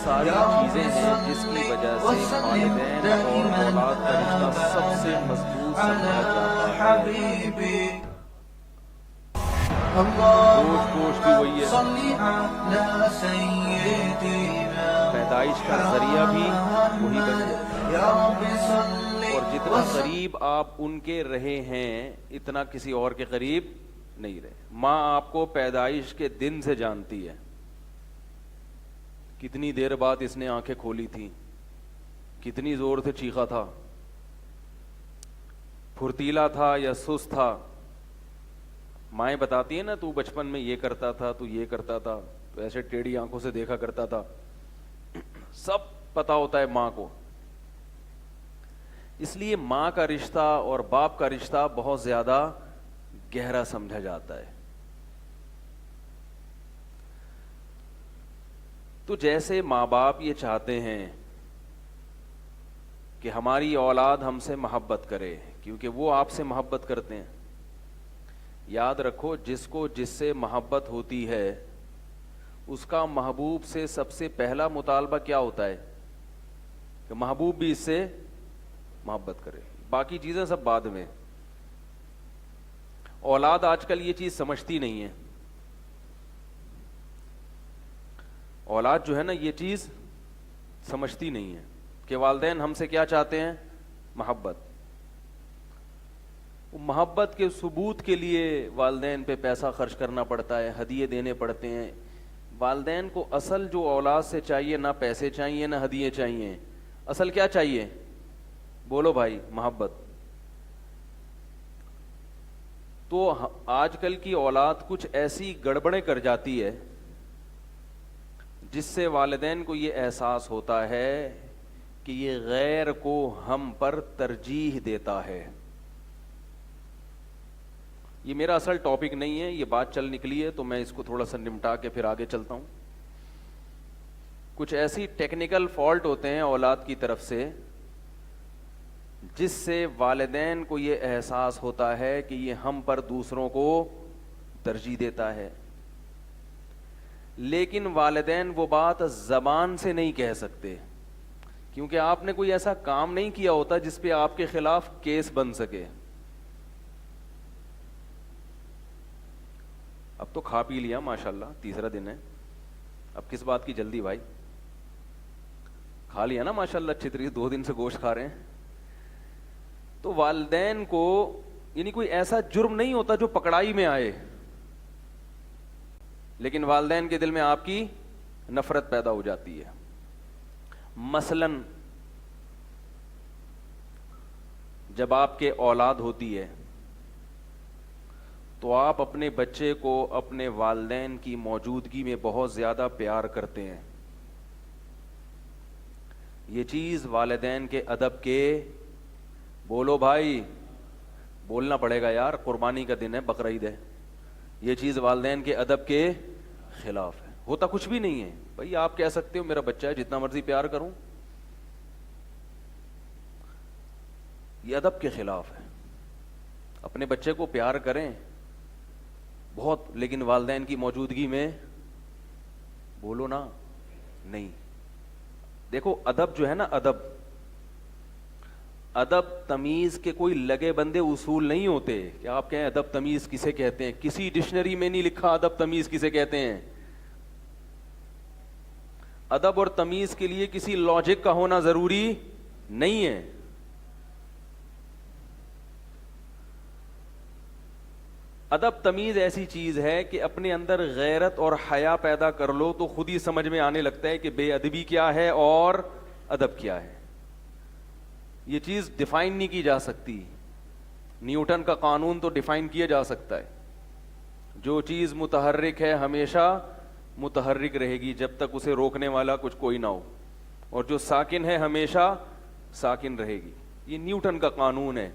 ساری چیزیں ہیں جس کی وجہ سے والدین اور اولاد کا رشتہ سب سے مضبوط سمجھا جاتا ہے. گوشت بھی وہی ہے، پیدائش کا ذریعہ بھی وہی بچے، اور جتنا قریب آپ ان کے رہے ہیں اتنا کسی اور کے قریب نہیں رہے. ماں آپ کو پیدائش کے دن سے جانتی ہے، کتنی دیر بعد اس نے آنکھیں کھولی تھیں، کتنی زور سے چیخا تھا، پھرتیلا تھا یا سست تھا. مائیں بتاتی ہیں نا، تو بچپن میں یہ کرتا تھا، تو یہ کرتا تھا، تو ایسے ٹیڑھی آنکھوں سے دیکھا کرتا تھا. سب پتا ہوتا ہے ماں کو. اس لیے ماں کا رشتہ اور باپ کا رشتہ بہت زیادہ گہرا سمجھا جاتا ہے. تو جیسے ماں باپ یہ چاہتے ہیں کہ ہماری اولاد ہم سے محبت کرے، کیونکہ وہ آپ سے محبت کرتے ہیں. یاد رکھو، جس کو جس سے محبت ہوتی ہے اس کا محبوب سے سب سے پہلا مطالبہ کیا ہوتا ہے کہ محبوب بھی اس سے محبت کرے. باقی چیزیں سب بعد میں. اولاد آج کل یہ چیز سمجھتی نہیں ہے. اولاد جو ہے نا یہ چیز سمجھتی نہیں ہے کہ والدین ہم سے کیا چاہتے ہیں، محبت. محبت کے ثبوت کے لیے والدین پہ پیسہ خرچ کرنا پڑتا ہے، ہدیے دینے پڑتے ہیں. والدین کو اصل جو اولاد سے چاہیے، نہ پیسے چاہیے نہ ہدیے چاہیے، اصل کیا چاہیے؟ بولو بھائی، محبت. تو آج کل کی اولاد کچھ ایسی گڑبڑیں کر جاتی ہے جس سے والدین کو یہ احساس ہوتا ہے کہ یہ غیر کو ہم پر ترجیح دیتا ہے. یہ میرا اصل ٹاپک نہیں ہے، یہ بات چل نکلی ہے تو میں اس کو تھوڑا سا نمٹا کے پھر آگے چلتا ہوں. کچھ ایسی ٹیکنیکل فالٹ ہوتے ہیں اولاد کی طرف سے جس سے والدین کو یہ احساس ہوتا ہے کہ یہ ہم پر دوسروں کو ترجیح دیتا ہے. لیکن والدین وہ بات زبان سے نہیں کہہ سکتے، کیونکہ آپ نے کوئی ایسا کام نہیں کیا ہوتا جس پہ آپ کے خلاف کیس بن سکے. اب تو کھا پی لیا ماشاءاللہ، تیسرا دن ہے، اب کس بات کی جلدی بھائی؟ کھا لیا نا ماشاءاللہ اچھی طریقے، 2 دن سے گوشت کھا رہے ہیں. تو والدین کو یعنی کوئی ایسا جرم نہیں ہوتا جو پکڑائی میں آئے، لیکن والدین کے دل میں آپ کی نفرت پیدا ہو جاتی ہے. مثلاً جب آپ کے اولاد ہوتی ہے تو آپ اپنے بچے کو اپنے والدین کی موجودگی میں بہت زیادہ پیار کرتے ہیں. یہ چیز والدین کے ادب کے، بولو بھائی، بولنا پڑے گا یار، قربانی کا دن ہے، بقرعید ہے. یہ چیز والدین کے ادب کے خلاف ہے. ہوتا کچھ بھی نہیں ہے بھائی، آپ کہہ سکتے ہو میرا بچہ ہے جتنا مرضی پیار کروں، یہ ادب کے خلاف ہے. اپنے بچے کو پیار کریں بہت، لیکن والدین کی موجودگی میں بولو نا نہیں. دیکھو ادب جو ہے نا، ادب تمیز کے کوئی لگے بندے اصول نہیں ہوتے کہ آپ کہیں ادب تمیز کسے کہتے ہیں. کسی ڈکشنری میں نہیں لکھا ادب تمیز کسے کہتے ہیں. ادب اور تمیز کے لیے کسی لاجک کا ہونا ضروری نہیں ہے. ادب تمیز ایسی چیز ہے کہ اپنے اندر غیرت اور حیا پیدا کر لو تو خود ہی سمجھ میں آنے لگتا ہے کہ بے ادبی کیا ہے اور ادب کیا ہے. یہ چیز ڈیفائن نہیں کی جا سکتی. نیوٹن کا قانون تو ڈیفائن کیا جا سکتا ہے، جو چیز متحرک ہے ہمیشہ متحرک رہے گی جب تک اسے روکنے والا کچھ کوئی نہ ہو، اور جو ساکن ہے ہمیشہ ساکن رہے گی. یہ نیوٹن کا قانون ہے.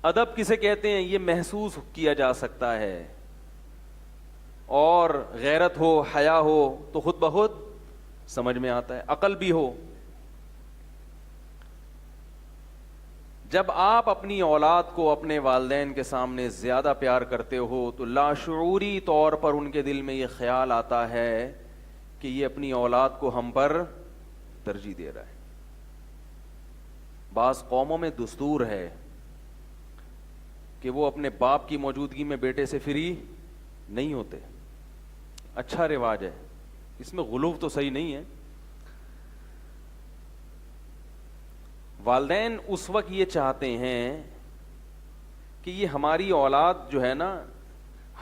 ادب کسے کہتے ہیں؟ یہ محسوس کیا جا سکتا ہے، اور غیرت ہو، حیا ہو تو خود بخود سمجھ میں آتا ہے، عقل بھی ہو. جب آپ اپنی اولاد کو اپنے والدین کے سامنے زیادہ پیار کرتے ہو تو لاشعوری طور پر ان کے دل میں یہ خیال آتا ہے کہ یہ اپنی اولاد کو ہم پر ترجیح دے رہا ہے. بعض قوموں میں دستور ہے کہ وہ اپنے باپ کی موجودگی میں بیٹے سے فری نہیں ہوتے. اچھا رواج ہے, اس میں غلو تو صحیح نہیں ہے. والدین اس وقت یہ چاہتے ہیں کہ یہ ہماری اولاد جو ہے نا,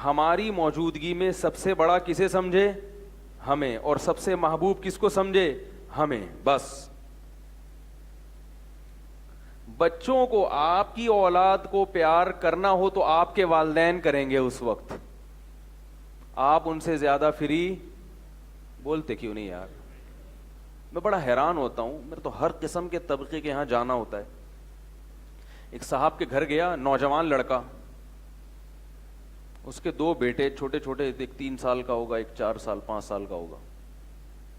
ہماری موجودگی میں سب سے بڑا کسے سمجھے؟ ہمیں. اور سب سے محبوب کس کو سمجھے؟ ہمیں. بس بچوں کو آپ کی اولاد کو پیار کرنا ہو تو آپ کے والدین کریں گے. اس وقت آپ ان سے زیادہ فری بولتے کیوں نہیں یار؟ میں بڑا حیران ہوتا ہوں, میرے تو ہر قسم کے طبقے کے یہاں جانا ہوتا ہے. ایک صاحب کے گھر گیا, نوجوان لڑکا, اس کے 2 بیٹے چھوٹے چھوٹے, ایک 3 سال کا ہوگا, ایک 4 سال 5 سال کا ہوگا.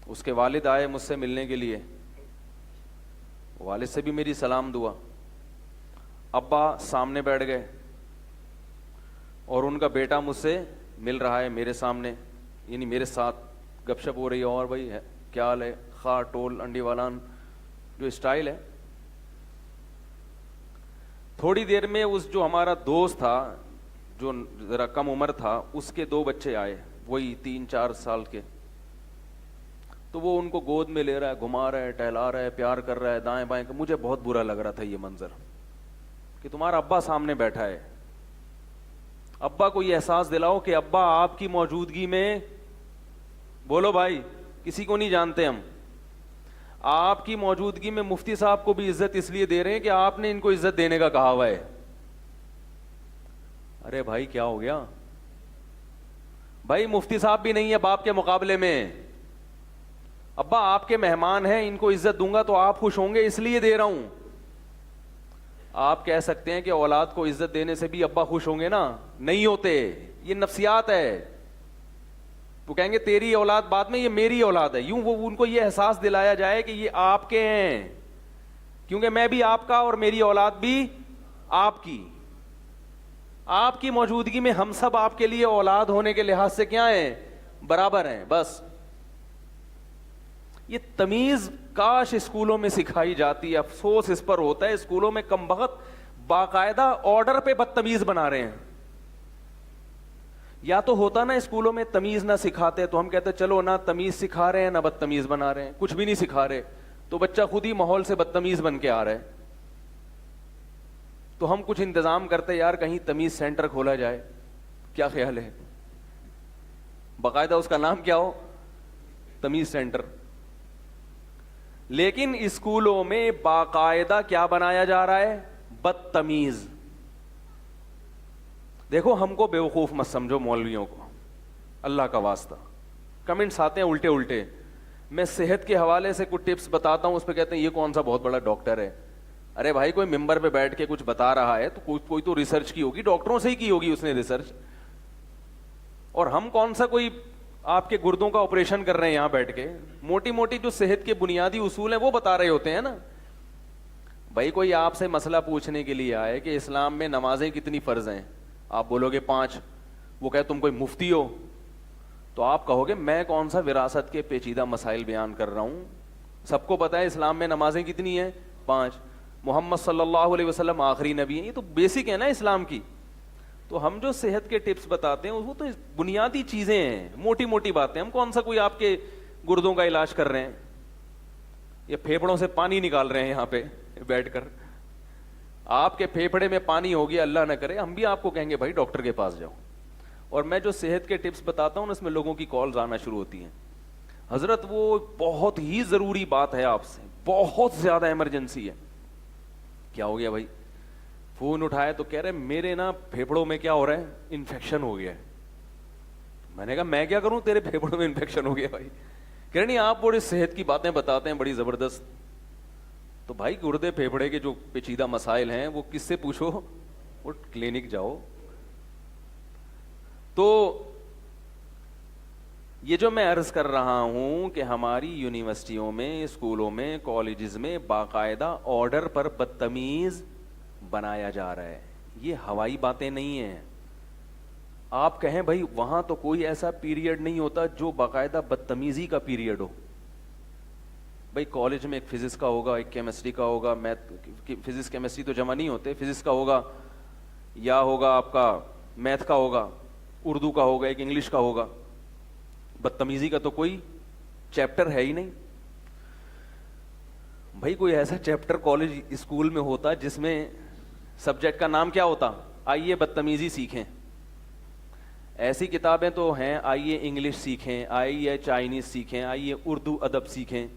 اس کے والد آئے مجھ سے ملنے کے لیے, والد سے بھی میری سلام دعا. ابا سامنے بیٹھ گئے اور ان کا بیٹا مجھ سے مل رہا ہے میرے سامنے, یعنی میرے ساتھ گپ شپ ہو رہی ہے. اور بھائی کیا حال ہے, خا ٹول انڈی والان جو اسٹائل ہے. تھوڑی دیر میں اس جو ہمارا دوست تھا جو ذرا کم عمر تھا, اس کے 2 بچے آئے, وہی 3-4 سال کے. تو وہ ان کو گود میں لے رہا ہے, گھما رہا ہے, ٹہلا رہا ہے, پیار کر رہا ہے دائیں بائیں. مجھے بہت برا لگ رہا تھا یہ منظر کہ تمہارا ابا سامنے بیٹھا ہے. ابا کو یہ احساس دلاؤ کہ ابا آپ کی موجودگی میں, بولو بھائی, کسی کو نہیں جانتے ہم, آپ کی موجودگی میں مفتی صاحب کو بھی عزت اس لیے دے رہے ہیں کہ آپ نے ان کو عزت دینے کا کہا ہوا ہے. ارے بھائی کیا ہو گیا بھائی؟ مفتی صاحب بھی نہیں ہے باپ کے مقابلے میں. ابا آپ کے مہمان ہیں, ان کو عزت دوں گا تو آپ خوش ہوں گے, اس لیے دے رہا ہوں. آپ کہہ سکتے ہیں کہ اولاد کو عزت دینے سے بھی ابا خوش ہوں گے نا, نہیں ہوتے. یہ نفسیات ہے. وہ کہیں گے تیری اولاد بعد میں, یہ میری اولاد ہے. یوں وہ ان کو یہ احساس دلایا جائے کہ یہ آپ کے ہیں, کیونکہ میں بھی آپ کا اور میری اولاد بھی آپ کی. آپ کی موجودگی میں ہم سب آپ کے لیے اولاد ہونے کے لحاظ سے کیا ہیں؟ برابر ہیں. بس یہ تمیز کاش اسکولوں میں سکھائی جاتی ہے. افسوس اس پر ہوتا ہے, اسکولوں میں کم بخت باقاعدہ آرڈر پہ بدتمیز بنا رہے ہیں. یا تو ہوتا نا اسکولوں میں تمیز نہ سکھاتے تو ہم کہتے چلو نہ تمیز سکھا رہے ہیں نہ بدتمیز بنا رہے ہیں. کچھ بھی نہیں سکھا رہے تو بچہ خود ہی ماحول سے بدتمیز بن کے آ رہا ہے. تو ہم کچھ انتظام کرتے یار کہیں تمیز سینٹر کھولا جائے. کیا خیال ہے؟ باقاعدہ اس کا نام کیا ہو, تمیز سینٹر. لیکن اسکولوں میں باقاعدہ کیا بنایا جا رہا ہے؟ بدتمیز. دیکھو ہم کو بیوقوف مت سمجھو مولویوں کو, اللہ کا واسطہ. کمنٹس آتے ہیں الٹے الٹے. میں صحت کے حوالے سے کچھ ٹپس بتاتا ہوں, اس پہ کہتے ہیں یہ کون سا بہت بڑا ڈاکٹر ہے. ارے بھائی کوئی ممبر پہ بیٹھ کے کچھ بتا رہا ہے تو کوئی تو ریسرچ کی ہوگی, ڈاکٹروں سے ہی کی ہوگی اس نے ریسرچ. اور ہم کون سا کوئی آپ کے گردوں کا آپریشن کر رہے ہیں یہاں بیٹھ کے. موٹی موٹی جو صحت کے بنیادی اصول ہیں وہ بتا رہے ہوتے ہیں نا. بھائی کوئی آپ سے مسئلہ پوچھنے کے لیے آئے کہ اسلام میں نمازیں کتنی فرض ہیں, آپ بولو گے 5. وہ کہے تم کوئی مفتی ہو, تو آپ کہو گے میں کون سا وراثت کے پیچیدہ مسائل بیان کر رہا ہوں, سب کو پتہ ہے اسلام میں نمازیں کتنی ہیں, 5. محمد صلی اللہ علیہ وسلم آخری نبی ہیں. یہ تو بیسک ہے نا اسلام کی. تو ہم جو صحت کے ٹپس بتاتے ہیں وہ تو بنیادی چیزیں ہیں, موٹی موٹی باتیں. ہم کون سا کوئی آپ کے گردوں کا علاج کر رہے ہیں یا پھیپڑوں سے پانی نکال رہے ہیں یہاں پہ بیٹھ کر. آپ کے پھیپڑے میں پانی ہو گیا اللہ نہ کرے, ہم بھی آپ کو کہیں گے بھائی ڈاکٹر کے پاس جاؤ. اور میں جو صحت کے ٹپس بتاتا ہوں اس میں لوگوں کی کالز آنا شروع ہوتی ہیں, حضرت وہ بہت ہی ضروری بات ہے آپ سے, بہت زیادہ ایمرجنسی ہے. کیا ہو گیا بھائی؟ فون اٹھایا تو کہہ رہے میرے نا پھیپڑوں میں کیا ہو رہا ہے, انفیکشن ہو گیا ہے. میں نے کہا میں کیا کروں, تیرے پھیپڑوں میں انفیکشن ہو گیا بھائی. کہہ رہے نہیں آپ بڑی صحت کی باتیں بتاتے ہیں بڑی زبردست. تو بھائی گردے پھیپڑے کے جو پیچیدہ مسائل ہیں وہ کس سے پوچھو, وہ کلینک جاؤ. تو یہ جو میں عرض کر رہا ہوں کہ ہماری یونیورسٹیوں میں, اسکولوں میں, کالجز میں باقاعدہ آرڈر پر بدتمیز بنایا جا رہا ہے. یہ ہوائی باتیں نہیں ہیں. آپ کہیں بھائی وہاں تو کوئی ایسا پیریڈ نہیں ہوتا جو باقاعدہ بدتمیزی کا پیریڈ ہو. بھائی کالج میں ایک فزکس کا ہوگا, ایک کیمسٹری کا ہوگا, میتھ, فزکس کیمسٹری تو جمع نہیں ہوتے, فزکس کا ہوگا, یا ہوگا آپ کا میتھ کا ہوگا, اردو کا ہوگا, ایک انگلش کا ہوگا. بدتمیزی کا تو کوئی چیپٹر ہے ہی نہیں. بھائی کوئی ایسا چیپٹر کالج اسکول میں ہوتا جس میں سبجیکٹ کا نام کیا ہوتا, آئیے بدتمیزی سیکھیں. ایسی کتابیں تو ہیں, آئیے انگلش سیکھیں, آئیے چائنیز سیکھیں, آئیے اردو ادب سیکھیں.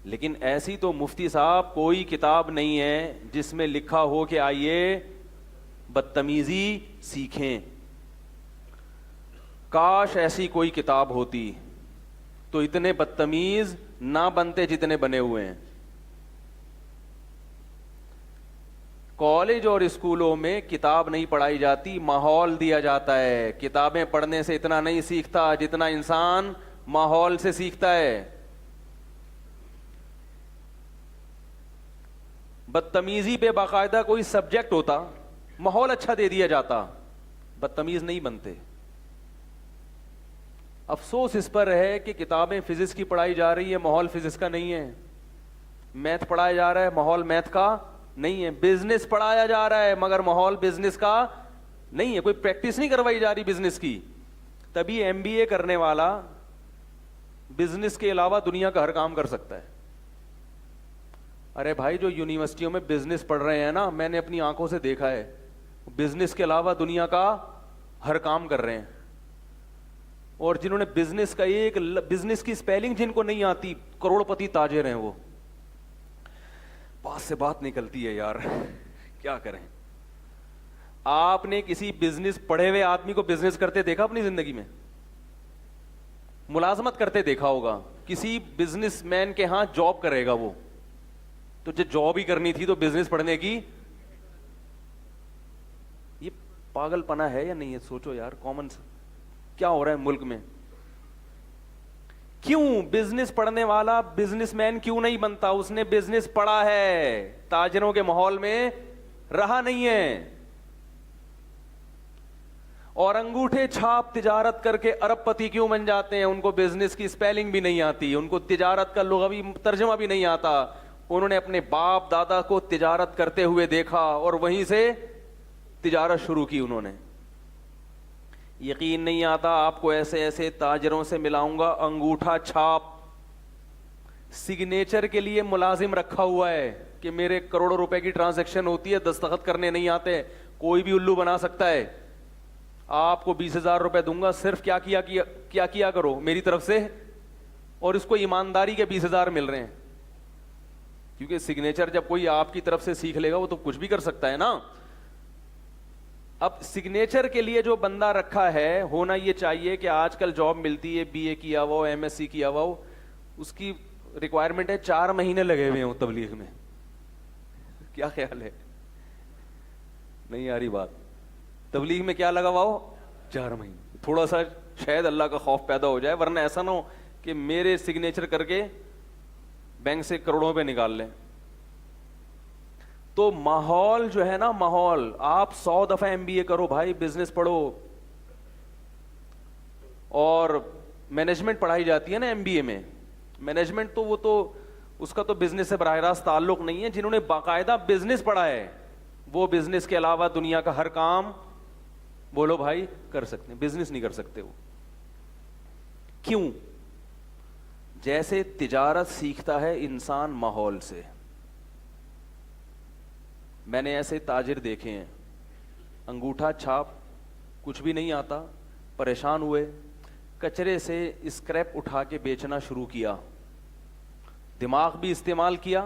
لیکن ایسی تو مفتی صاحب کوئی کتاب نہیں ہے جس میں لکھا ہو کہ آئیے بدتمیزی سیکھیں. کاش ایسی کوئی کتاب ہوتی تو اتنے بدتمیز نہ بنتے جتنے بنے ہوئے ہیں. کالج اور اسکولوں میں کتاب نہیں پڑھائی جاتی, ماحول دیا جاتا ہے. کتابیں پڑھنے سے اتنا نہیں سیکھتا جتنا انسان ماحول سے سیکھتا ہے. بدتمیزی پہ باقاعدہ کوئی سبجیکٹ ہوتا, ماحول اچھا دے دیا جاتا, بدتمیز نہیں بنتے. افسوس اس پر ہے کہ کتابیں فزکس کی پڑھائی جا رہی ہے, ماحول فزکس کا نہیں ہے. میتھ پڑھایا جا رہا ہے, ماحول میتھ کا نہیں ہے. بزنس پڑھایا جا رہا ہے مگر ماحول بزنس کا نہیں ہے. کوئی پریکٹس نہیں کروائی جا رہی بزنس کی. تبھی ایم بی اے کرنے والا بزنس کے علاوہ دنیا کا ہر کام کر سکتا ہے. ارے بھائی جو یونیورسٹیوں میں بزنس پڑھ رہے ہیں نا, میں نے اپنی آنکھوں سے دیکھا ہے, بزنس کے علاوہ دنیا کا ہر کام کر رہے ہیں. اور جنہوں نے بزنس کا ایک بزنس کی سپیلنگ جن کو نہیں آتی, کروڑ پتی تاجر ہیں وہ. پاس سے بات نکلتی ہے یار, کیا کریں. آپ نے کسی بزنس پڑھے ہوئے آدمی کو بزنس کرتے دیکھا اپنی زندگی میں؟ ملازمت کرتے دیکھا ہوگا. کسی بزنس مین کے ہاں جاب کرے گا وہ, تو جو جاب ہی کرنی تھی تو بزنس پڑھنے کی. یہ پاگل پنا ہے یا نہیں ہے؟ سوچو یار, کامن کیا ہو رہا ہے ملک میں. کیوں بزنس پڑھنے والا بزنس مین کیوں نہیں بنتا؟ اس نے بزنس پڑھا ہے, تاجروں کے ماحول میں رہا نہیں ہے. اور انگوٹھے چھاپ تجارت کر کے ارب پتی کیوں بن جاتے ہیں؟ ان کو بزنس کی سپیلنگ بھی نہیں آتی, ان کو تجارت کا لغوی ترجمہ بھی نہیں آتا. انہوں نے اپنے باپ دادا کو تجارت کرتے ہوئے دیکھا اور وہیں سے تجارت شروع کی انہوں نے. یقین نہیں آتا آپ کو ایسے ایسے تاجروں سے ملاؤں گا, انگوٹھا چھاپ سگنیچر کے لیے ملازم رکھا ہوا ہے کہ میرے کروڑوں روپے کی ٹرانزیکشن ہوتی ہے, دستخط کرنے نہیں آتے, کوئی بھی الو بنا سکتا ہے. آپ کو 20,000 روپے دوں گا, صرف کیا کرو میری طرف سے, اور اس کو ایمانداری کے 20,000 مل رہے ہیں. کیونکہ سگنیچر جب کوئی آپ کی طرف سے سیکھ لے گا وہ تو کچھ بھی کر سکتا ہے نا. اب سگنیچر کے لیے جو بندہ رکھا ہے, ہونا یہ چاہیے کہ آج کل جاب ملتی ہے, بی اے کیا ہوا ہو, ایم ایس سی کیا ہوا ہو, اس کی ریکوائرمنٹ ہے 4 مہینے لگے ہوئے ہوں تبلیغ میں. کیا خیال ہے؟ نہیں آ رہی بات. تبلیغ میں کیا لگا ہوا ہو؟ 4 مہینے. تھوڑا سا شاید اللہ کا خوف پیدا ہو جائے, ورنہ ایسا نہ ہو کہ میرے سگنیچر کر کے بینک سے کروڑوں پہ نکال لیں. تو ماحول جو ہے نا, ماحول, آپ 100 دفعہ ایم بی اے کرو بھائی, بزنس پڑھو, اور مینجمنٹ پڑھائی جاتی ہے نا ایم بی اے میں. مینجمنٹ تو وہ تو اس کا تو بزنس سے براہ راست تعلق نہیں ہے. جنہوں نے باقاعدہ بزنس پڑھا ہے وہ بزنس کے علاوہ دنیا کا ہر کام بولو بھائی کر سکتے ہیں, بزنس نہیں کر سکتے وہ. کیوں؟ جیسے تجارت سیکھتا ہے انسان ماحول سے. میں نے ایسے تاجر دیکھے ہیں, انگوٹھا چھاپ کچھ بھی نہیں آتا, پریشان ہوئے, کچرے سے اسکریپ اٹھا کے بیچنا شروع کیا. دماغ بھی استعمال کیا.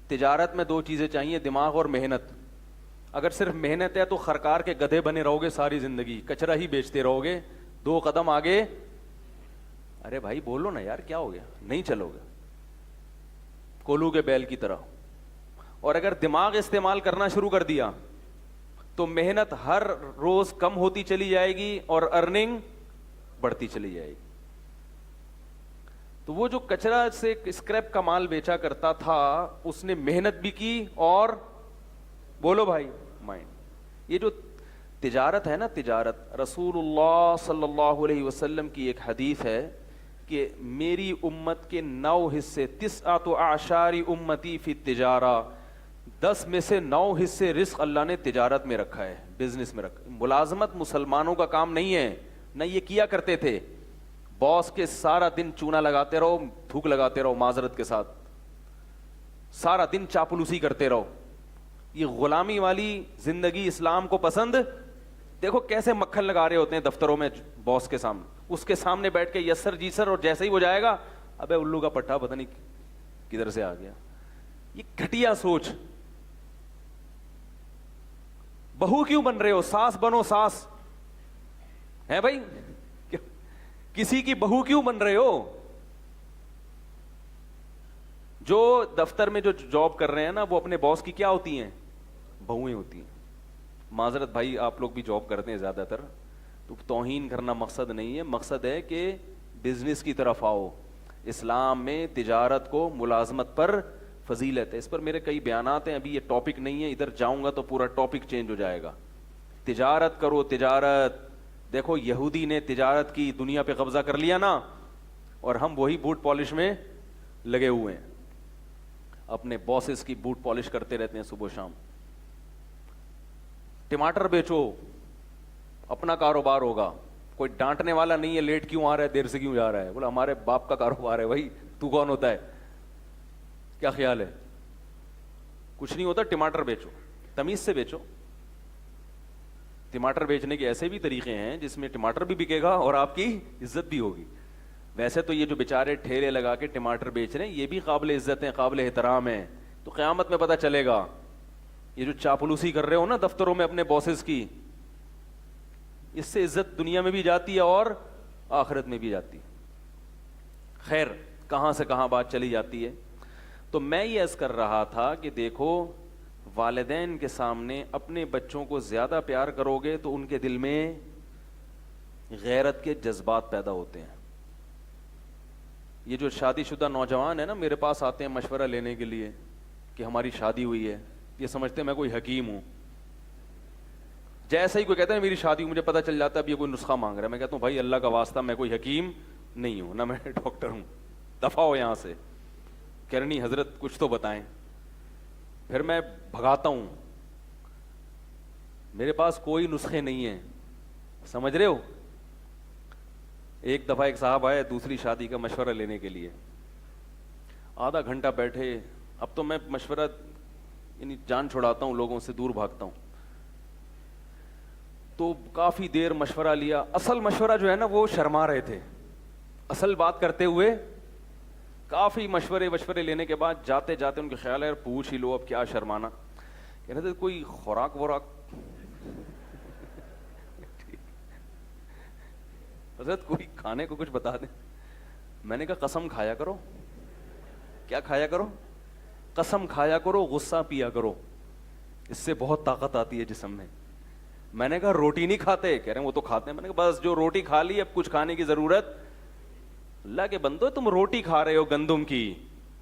تجارت میں 2 چیزیں چاہیے, دماغ اور محنت. اگر صرف محنت ہے تو خرکار کے گدھے بنے رہو گے ساری زندگی, کچرا ہی بیچتے رہو گے, 2 قدم آگے. ارے بھائی بولو نا یار, کیا ہو گیا؟ نہیں چلو گے, کولو کے بیل کی طرح. اور اگر دماغ استعمال کرنا شروع کر دیا تو محنت ہر روز کم ہوتی چلی جائے گی اور ارننگ بڑھتی چلی جائے گی. تو وہ جو کچرا سے اسکریپ کا مال بیچا کرتا تھا, اس نے محنت بھی کی اور بولو بھائی مائنڈ. یہ جو تجارت ہے نا تجارت، رسول اللہ صلی اللہ علیہ وسلم کی ایک حدیث ہے کہ میری امت کے 9 حصے، 9 اعشار امتی فی التجارہ، 10 میں سے 9 حصے رزق اللہ نے تجارت میں رکھا ہے، بزنس میں رکھا۔ ملازمت مسلمانوں کا کام نہیں ہے، نہ یہ کیا کرتے تھے، باس کے سارا دن چونا لگاتے رہو، تھوک لگاتے رہو معذرت کے ساتھ، سارا دن چاپلوسی کرتے رہو، یہ غلامی والی زندگی اسلام کو پسند۔ دیکھو کیسے مکھن لگا رہے ہوتے ہیں دفتروں میں باس کے سامنے، اس کے سامنے بیٹھ کے یس سر جی سر، اور جیسے ہی وہ جائے گا ابے الو کا پٹھا پتہ نہیں کدھر سے آ گیا۔ یہ گھٹیا سوچ۔ بہو کیوں بن رہے ہو؟ ساس بنو، ساس ہے بھائی، کسی کی بہو کیوں بن رہے ہو؟ جو دفتر میں جو جاب کر رہے ہیں نا، وہ اپنے باس کی کیا ہوتی ہیں؟ بہویں ہوتی ہیں۔ معذرت بھائی، آپ لوگ بھی جاب کرتے ہیں زیادہ تر، تو توہین کرنا مقصد نہیں ہے، مقصد ہے کہ بزنس کی طرف آؤ۔ اسلام میں تجارت کو ملازمت پر فضیلت ہے۔ اس پر میرے کئی بیانات ہیں، ابھی یہ ٹاپک نہیں ہے، ادھر جاؤں گا تو پورا ٹاپک چینج ہو جائے گا۔ تجارت کرو، تجارت۔ دیکھو یہودی نے تجارت کی، دنیا پہ قبضہ کر لیا نا، اور ہم وہی بوٹ پالش میں لگے ہوئے ہیں، اپنے باسز کی بوٹ پالش کرتے رہتے ہیں صبح شام۔ ٹماٹر بیچو، اپنا کاروبار ہوگا، کوئی ڈانٹنے والا نہیں ہے لیٹ کیوں آ رہا ہے، دیر سے کیوں جا رہا ہے، بولا ہمارے باپ کا کاروبار ہے بھائی، تو کون ہوتا ہے؟ کیا خیال ہے؟ کچھ نہیں ہوتا، ٹماٹر بیچو، تمیز سے بیچو۔ ٹماٹر بیچنے کے ایسے بھی طریقے ہیں جس میں ٹماٹر بھی بکے گا اور آپ کی عزت بھی ہوگی۔ ویسے تو یہ جو بیچارے ٹھیلے لگا کے ٹماٹر بیچ رہے ہیں یہ بھی قابل عزت ہیں، قابل احترام ہیں، تو قیامت میں پتہ چلے گا۔ یہ جو چاپلوسی کر رہے ہو نا دفتروں میں اپنے باسز کی، اس سے عزت دنیا میں بھی جاتی ہے اور آخرت میں بھی جاتی ہے۔ خیر، کہاں سے کہاں بات چلی جاتی ہے۔ تو میں یہ عرض کر رہا تھا کہ دیکھو، والدین کے سامنے اپنے بچوں کو زیادہ پیار کرو گے تو ان کے دل میں غیرت کے جذبات پیدا ہوتے ہیں۔ یہ جو شادی شدہ نوجوان ہیں نا، میرے پاس آتے ہیں مشورہ لینے کے لیے کہ ہماری شادی ہوئی ہے، یہ سمجھتے ہیں میں کوئی حکیم ہوں۔ جیسے ہی کوئی کہتا ہے میری شادی، مجھے پتہ چل جاتا ہے اب یہ کوئی نسخہ مانگ رہا ہے۔ میں کہتا ہوں بھائی اللہ کا واسطہ میں کوئی حکیم نہیں ہوں، نہ میں ڈاکٹر ہوں، دفع ہو یہاں سے۔ کہہ رہے نہیں حضرت کچھ تو بتائیں۔ پھر میں بھگاتا ہوں، میرے پاس کوئی نسخے نہیں ہیں، سمجھ رہے ہو۔ ایک دفعہ ایک صاحب آئے دوسری شادی کا مشورہ لینے کے لیے، آدھا گھنٹہ بیٹھے۔ اب تو میں مشورہ یعنی جان چھڑاتا ہوں، لوگوں سے دور بھاگتا ہوں، تو کافی دیر مشورہ لیا۔ اصل مشورہ جو ہے نا وہ شرما رہے تھے، اصل بات کرتے ہوئے کافی مشورے لینے کے بعد جاتے جاتے ان کے خیال ہے پوچھ ہی لو، اب کیا شرمانا۔ کہہ رہے تھے کوئی خوراک وراک حضرت کوئی کھانے کو کچھ بتا دیں۔ میں نے کہا قسم کھایا کرو۔ کیا کھایا کرو؟ قسم کھایا کرو، غصہ پیا کرو، اس سے بہت طاقت آتی ہے جسم میں۔ میں نے کہا روٹی نہیں کھاتے؟ کہہ رہے ہیں وہ تو کھاتے ہیں۔ میں نے کہا بس جو روٹی کھا لی اب کچھ کھانے کی ضرورت۔ اللہ کے بندو، تم روٹی کھا رہے ہو گندم کی،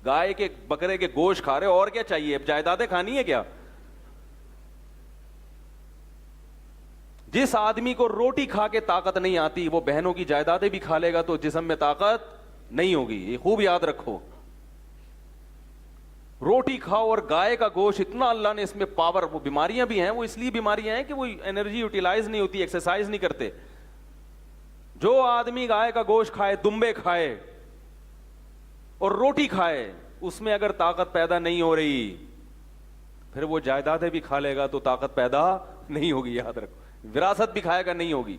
گائے کے بکرے کے گوشت کھا رہے ہو، اور کیا چاہیے؟ اب جائیدادیں کھانی ہے کیا؟ جس آدمی کو روٹی کھا کے طاقت نہیں آتی وہ بہنوں کی جائیدادیں بھی کھا لے گا تو جسم میں طاقت نہیں ہوگی، یہ خوب یاد رکھو۔ روٹی کھاؤ اور گائے کا گوشت، اتنا اللہ نے اس میں پاور، وہ بیماریاں بھی ہیں، وہ اس لیے بیماریاں ہیں کہ وہ انرجی یوٹیلائز نہیں ہوتی، ایکسرسائز نہیں کرتے۔ جو آدمی گائے کا گوشت کھائے، دمبے کھائے اور روٹی کھائے، اس میں اگر طاقت پیدا نہیں ہو رہی پھر وہ جائیدادیں بھی کھا لے گا تو طاقت پیدا نہیں ہوگی، یاد رکھو۔ وراثت بھی کھائے گا نہیں ہوگی۔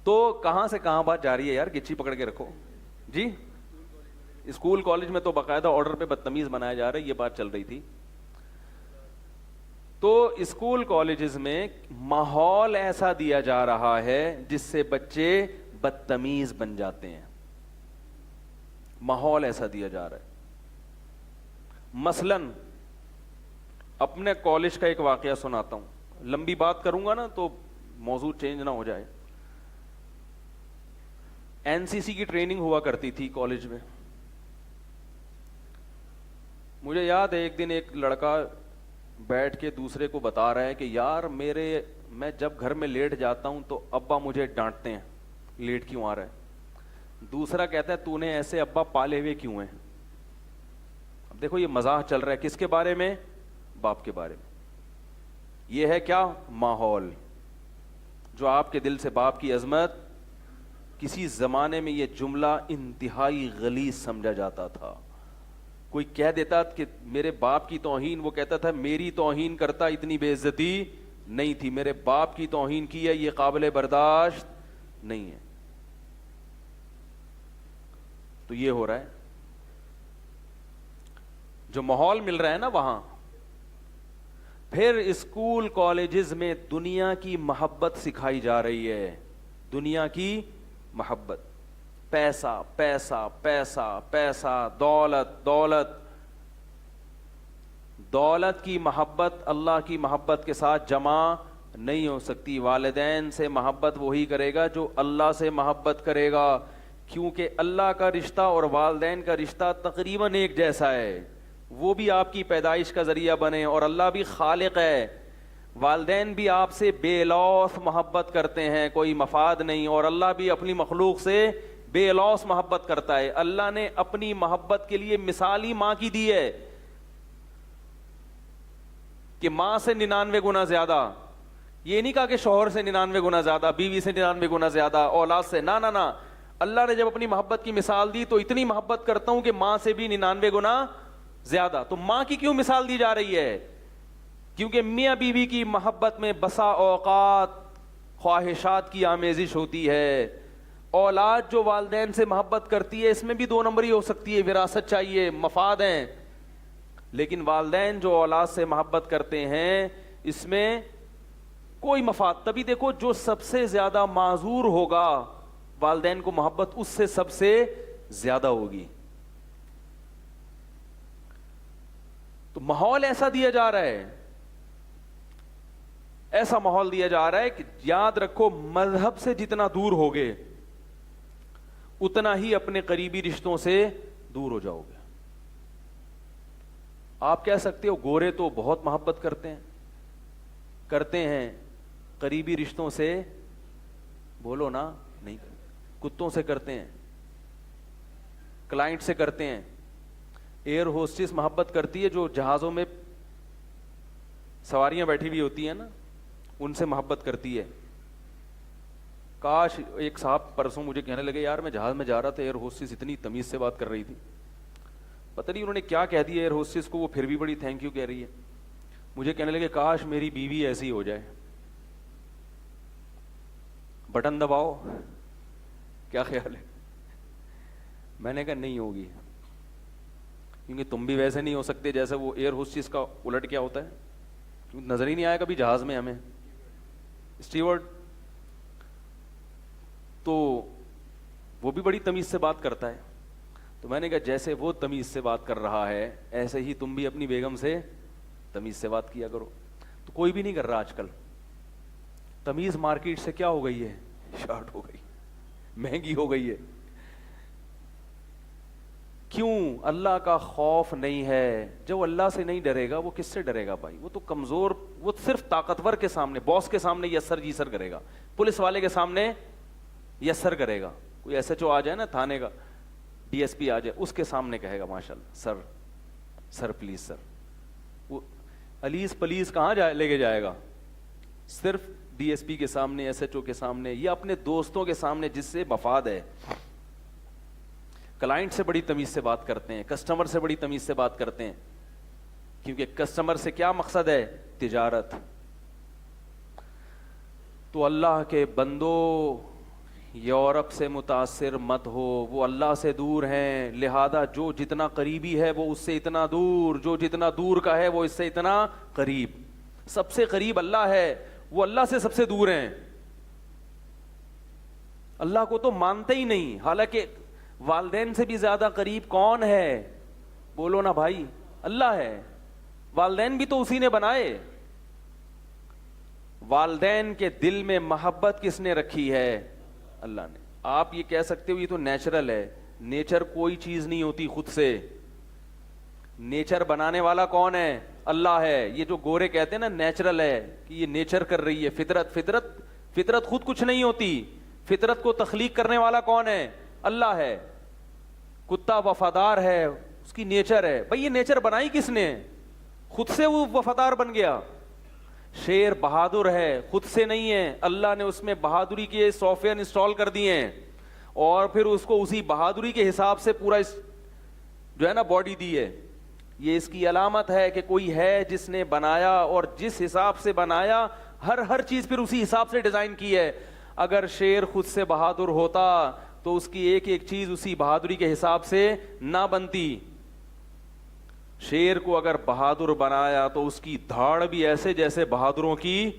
تو کہاں سے کہاں بات جا رہی ہے یار، گچی پکڑ کے رکھو جی۔ اسکول کالج میں تو باقاعدہ آرڈر پہ بدتمیز بنایا جا رہا ہے، یہ بات چل رہی تھی۔ تو اسکول کالجز میں ماحول ایسا دیا جا رہا ہے جس سے بچے بدتمیز بن جاتے ہیں، ماحول ایسا دیا جا رہا ہے۔ مثلاً اپنے کالج کا ایک واقعہ سناتا ہوں، لمبی بات کروں گا نا تو موضوع چینج نہ ہو جائے۔ این سی سی کی ٹریننگ ہوا کرتی تھی کالج میں۔ مجھے یاد ہے ایک دن ایک لڑکا بیٹھ کے دوسرے کو بتا رہا ہے کہ یار میرے میں جب گھر میں لیٹ جاتا ہوں تو ابا مجھے ڈانٹتے ہیں, لیٹ کیوں آ رہا ہے. دوسرا کہتا ہے تو نے ایسے ابا پالے ہوئے کیوں ہیں. اب دیکھو یہ مزاح چل رہا ہے کس کے بارے میں؟ باپ کے بارے میں. یہ ہے کیا؟ ماحول جو آپ کے دل سے باپ کی عظمت. کسی زمانے میں یہ جملہ انتہائی غلیظ سمجھا جاتا تھا. کوئی کہہ دیتا کہ میرے باپ کی توہین, وہ کہتا تھا میری توہین کرتا اتنی بے عزتی نہیں تھی, میرے باپ کی توہین کی ہے یہ قابل برداشت نہیں ہے. تو یہ ہو رہا ہے جو ماحول مل رہا ہے نا وہاں. پھر اسکول کالجز میں دنیا کی محبت سکھائی جا رہی ہے, دنیا کی محبت. پیسہ پیسہ پیسہ پیسہ, دولت دولت. دولت کی محبت اللہ کی محبت کے ساتھ جمع نہیں ہو سکتی. والدین سے محبت وہی کرے گا جو اللہ سے محبت کرے گا, کیونکہ اللہ کا رشتہ اور والدین کا رشتہ تقریباً ایک جیسا ہے. وہ بھی آپ کی پیدائش کا ذریعہ بنے اور اللہ بھی خالق ہے. والدین بھی آپ سے بے لوث محبت کرتے ہیں, کوئی مفاد نہیں, اور اللہ بھی اپنی مخلوق سے بے لوث محبت کرتا ہے. اللہ نے اپنی محبت کے لیے مثال ہی ماں کی دی ہے کہ ماں سے 99 گنا زیادہ. یہ نہیں کہا کہ شوہر سے 99 گنا زیادہ, بیوی سے 99 گنا زیادہ, اولاد سے, نہ نہ نہ. اللہ نے جب اپنی محبت کی مثال دی تو اتنی محبت کرتا ہوں کہ ماں سے بھی 99 گنا زیادہ. تو ماں کی کیوں مثال دی جا رہی ہے؟ کیونکہ میاں بیوی کی محبت میں بسا اوقات خواہشات کی آمیزش ہوتی ہے. اولاد جو والدین سے محبت کرتی ہے اس میں بھی 2 نمبری ہو سکتی ہے, وراثت چاہیے, مفاد ہیں. لیکن والدین جو اولاد سے محبت کرتے ہیں اس میں کوئی مفاد. تبھی دیکھو جو سب سے زیادہ معذور ہوگا والدین کو محبت اس سے سب سے زیادہ ہوگی. تو ماحول ایسا دیا جا رہا ہے, ایسا ماحول دیا جا رہا ہے کہ یاد رکھو مذہب سے جتنا دور ہوگے اتنا ہی اپنے قریبی رشتوں سے دور ہو جاؤ گے. آپ کہہ سکتے ہو گورے تو بہت محبت کرتے ہیں قریبی رشتوں سے, بولو نا نہیں. کتوں سے کرتے ہیں, کلائنٹ سے کرتے ہیں. ایئر ہوسٹس محبت کرتی ہے جو جہازوں میں سواریاں بیٹھی ہوئی ہوتی ہیں نا, ان سے محبت کرتی ہے. کاش ایک صاحب پرسوں مجھے کہنے لگے یار میں جہاز میں جا رہا تھا, ایئر ہوسٹس اتنی تمیز سے بات کر رہی تھی, پتہ نہیں انہوں نے کیا کہہ دیا ایئر ہوسٹس کو, وہ پھر بھی بڑی تھینک یو کہہ رہی ہے. مجھے کہنے لگے کاش میری بیوی ایسی ہو جائے, بٹن دباؤ, کیا خیال ہے؟ میں نے کہا نہیں ہوگی, کیونکہ تم بھی ویسے نہیں ہو سکتے جیسے وہ ایئر ہوسٹس کا الٹ کیا ہوتا ہے, کیونکہ نظر ہی نہیں آیا کبھی جہاز میں ہمیں اسٹیورڈ. تو وہ بھی بڑی تمیز سے بات کرتا ہے. تو میں نے کہا جیسے وہ تمیز سے بات کر رہا ہے ایسے ہی تم بھی اپنی بیگم سے تمیز سے بات کیا کرو. تو کوئی بھی نہیں کر رہا آج کل. تمیز مارکیٹ سے کیا ہو گئی ہے؟ شارٹ ہو گئی, مہنگی ہو گئی ہے. کیوں؟ اللہ کا خوف نہیں ہے. جو اللہ سے نہیں ڈرے گا وہ کس سے ڈرے گا بھائی؟ وہ تو کمزور, وہ صرف طاقتور کے سامنے, باس کے سامنے یسر جی سر کرے گا, پولیس والے کے سامنے یسر کرے گا. کوئی ایس ایچ او آ جائے نا تھانے کا, ڈی ایس پی آ جائے, اس کے سامنے کہے گا ماشاء اللہ سر, سر پلیز سر. وہ الیز پلیز کہاں لے کے جائے گا؟ صرف ڈی ایس پی کے سامنے, ایس ایچ او کے سامنے, یا اپنے دوستوں کے سامنے جس سے مفاد ہے. کلائنٹ سے بڑی تمیز سے بات کرتے ہیں, کسٹمر سے بڑی تمیز سے بات کرتے ہیں, کیونکہ کسٹمر سے کیا مقصد ہے؟ تجارت. تو اللہ کے بندو یورپ سے متاثر مت ہو, وہ اللہ سے دور ہیں, لہذا جو جتنا قریبی ہے وہ اس سے اتنا دور, جو جتنا دور کا ہے وہ اس سے اتنا قریب. سب سے قریب اللہ ہے, وہ اللہ سے سب سے دور ہیں. اللہ کو تو مانتے ہی نہیں, حالانکہ والدین سے بھی زیادہ قریب کون ہے؟ بولو نا بھائی, اللہ ہے. والدین بھی تو اسی نے بنائے. والدین کے دل میں محبت کس نے رکھی ہے؟ اللہ نے. آپ یہ کہہ سکتے ہو یہ تو نیچرل ہے. نیچر کوئی چیز نہیں ہوتی خود سے, نیچر بنانے والا کون ہے؟ اللہ ہے. یہ جو گورے کہتے ہیں نا نیچرل ہے, کہ یہ نیچر کر رہی ہے, فطرت خود کچھ نہیں ہوتی. فطرت کو تخلیق کرنے والا کون ہے؟ اللہ ہے. کتا وفادار ہے, اس کی نیچر ہے. بھئی یہ نیچر بنائی کس نے؟ خود سے وہ وفادار بن گیا. شیر بہادر ہے, خود سے نہیں ہے, اللہ نے اس میں بہادری کے سافٹ ویئر انسٹال کر دیے ہیں, اور پھر اس کو اسی بہادری کے حساب سے پورا جو ہے نا باڈی دی ہے. یہ اس کی علامت ہے کہ کوئی ہے جس نے بنایا, اور جس حساب سے بنایا ہر چیز پھر اسی حساب سے ڈیزائن کی ہے. اگر شیر خود سے بہادر ہوتا تو اس کی ایک ایک چیز اسی بہادری کے حساب سے نہ بنتی. شیر کو اگر بہادر بنایا تو اس کی دھاڑ بھی ایسے جیسے بہادروں کی,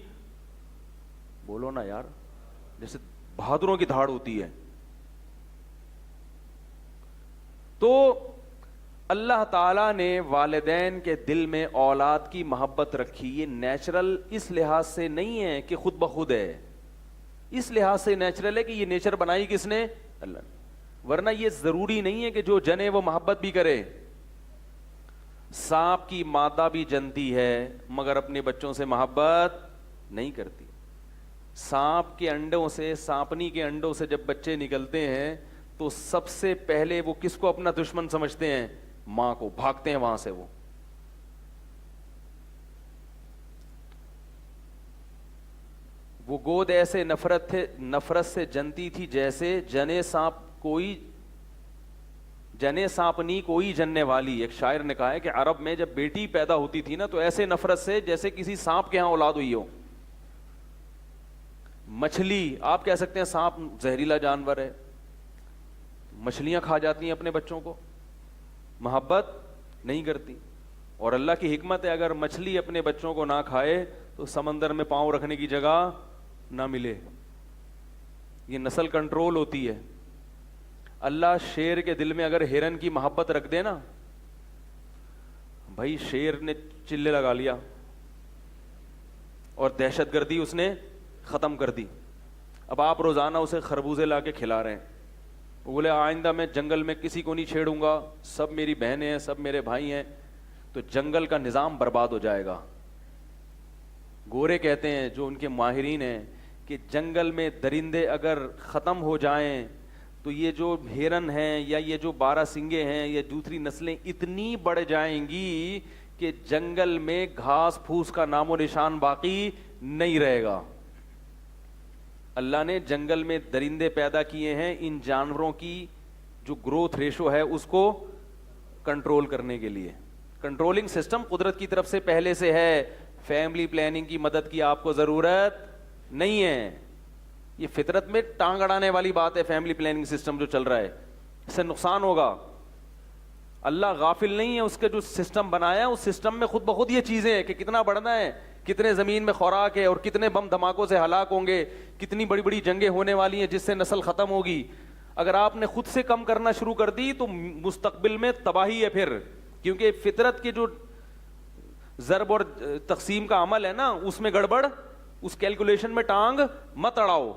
بولو نا یار, جیسے بہادروں کی دھاڑ ہوتی ہے. تو اللہ تعالیٰ نے والدین کے دل میں اولاد کی محبت رکھی. یہ نیچرل اس لحاظ سے نہیں ہے کہ خود بخود ہے, اس لحاظ سے نیچرل ہے کہ یہ نیچر بنائی کس نے؟ اللہ نے. ورنہ یہ ضروری نہیں ہے کہ جو جنے وہ محبت بھی کرے. سانپ کی مادہ بھی جنتی ہے مگر اپنے بچوں سے محبت نہیں کرتی. سانپ کے انڈوں سے, سانپنی کے انڈوں سے جب بچے نکلتے ہیں تو سب سے پہلے وہ کس کو اپنا دشمن سمجھتے ہیں؟ ماں کو. بھاگتے ہیں وہاں سے. وہ گود ایسے نفرت سے جنتی تھی جیسے جنے سانپنی کوئی جننے والی. ایک شاعر نے کہا ہے کہ عرب میں جب بیٹی پیدا ہوتی تھی نا تو ایسے نفرت سے جیسے کسی سانپ کے ہاں اولاد ہوئی ہو. مچھلی, آپ کہہ سکتے ہیں سانپ زہریلا جانور ہے, مچھلیاں کھا جاتی ہیں اپنے بچوں کو, محبت نہیں کرتی. اور اللہ کی حکمت ہے, اگر مچھلی اپنے بچوں کو نہ کھائے تو سمندر میں پاؤں رکھنے کی جگہ نہ ملے. یہ نسل کنٹرول ہوتی ہے. اللہ شیر کے دل میں اگر ہرن کی محبت رکھ دے نا, بھائی شیر نے چلے لگا لیا اور دہشت گردی اس نے ختم کر دی. اب آپ روزانہ اسے خربوزے لا کے کھلا رہے ہیں, وہ بولے آئندہ میں جنگل میں کسی کو نہیں چھیڑوں گا, سب میری بہنیں ہیں, سب میرے بھائی ہیں, تو جنگل کا نظام برباد ہو جائے گا. گورے کہتے ہیں, جو ان کے ماہرین ہیں, کہ جنگل میں درندے اگر ختم ہو جائیں تو یہ جو ہرن ہیں یا یہ جو 12 سنگے ہیں یا دوسری نسلیں اتنی بڑھ جائیں گی کہ جنگل میں گھاس پھوس کا نام و نشان باقی نہیں رہے گا. اللہ نے جنگل میں درندے پیدا کیے ہیں ان جانوروں کی جو گروتھ ریشو ہے اس کو کنٹرول کرنے کے لیے. کنٹرولنگ سسٹم قدرت کی طرف سے پہلے سے ہے. فیملی پلاننگ کی مدد کی آپ کو ضرورت نہیں ہے. یہ فطرت میں ٹانگ اڑانے والی بات ہے. فیملی پلاننگ سسٹم جو چل رہا ہے اس سے نقصان ہوگا. اللہ غافل نہیں ہے, اس کے جو سسٹم بنایا اس سسٹم میں خود بخود یہ چیزیں ہیں کہ کتنا بڑھنا ہے, کتنے زمین میں خوراک ہے, اور کتنے بم دھماکوں سے ہلاک ہوں گے, کتنی بڑی بڑی جنگیں ہونے والی ہیں جس سے نسل ختم ہوگی. اگر آپ نے خود سے کم کرنا شروع کر دی تو مستقبل میں تباہی ہے پھر, کیونکہ فطرت کی جو ضرب اور تقسیم کا عمل ہے نا اس میں گڑبڑ, اس کیلکولیشن میں ٹانگ مت اڑاؤ.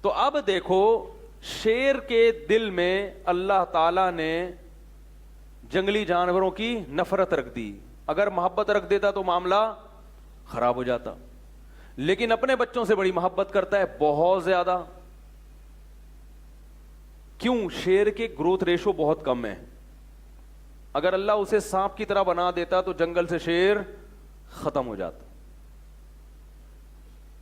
تو اب دیکھو شیر کے دل میں اللہ تعالی نے جنگلی جانوروں کی نفرت رکھ دی. اگر محبت رکھ دیتا تو معاملہ خراب ہو جاتا, لیکن اپنے بچوں سے بڑی محبت کرتا ہے, بہت زیادہ. کیوں؟ شیر کے گروتھ ریشو بہت کم ہے. اگر اللہ اسے سانپ کی طرح بنا دیتا تو جنگل سے شیر ختم ہو جاتا.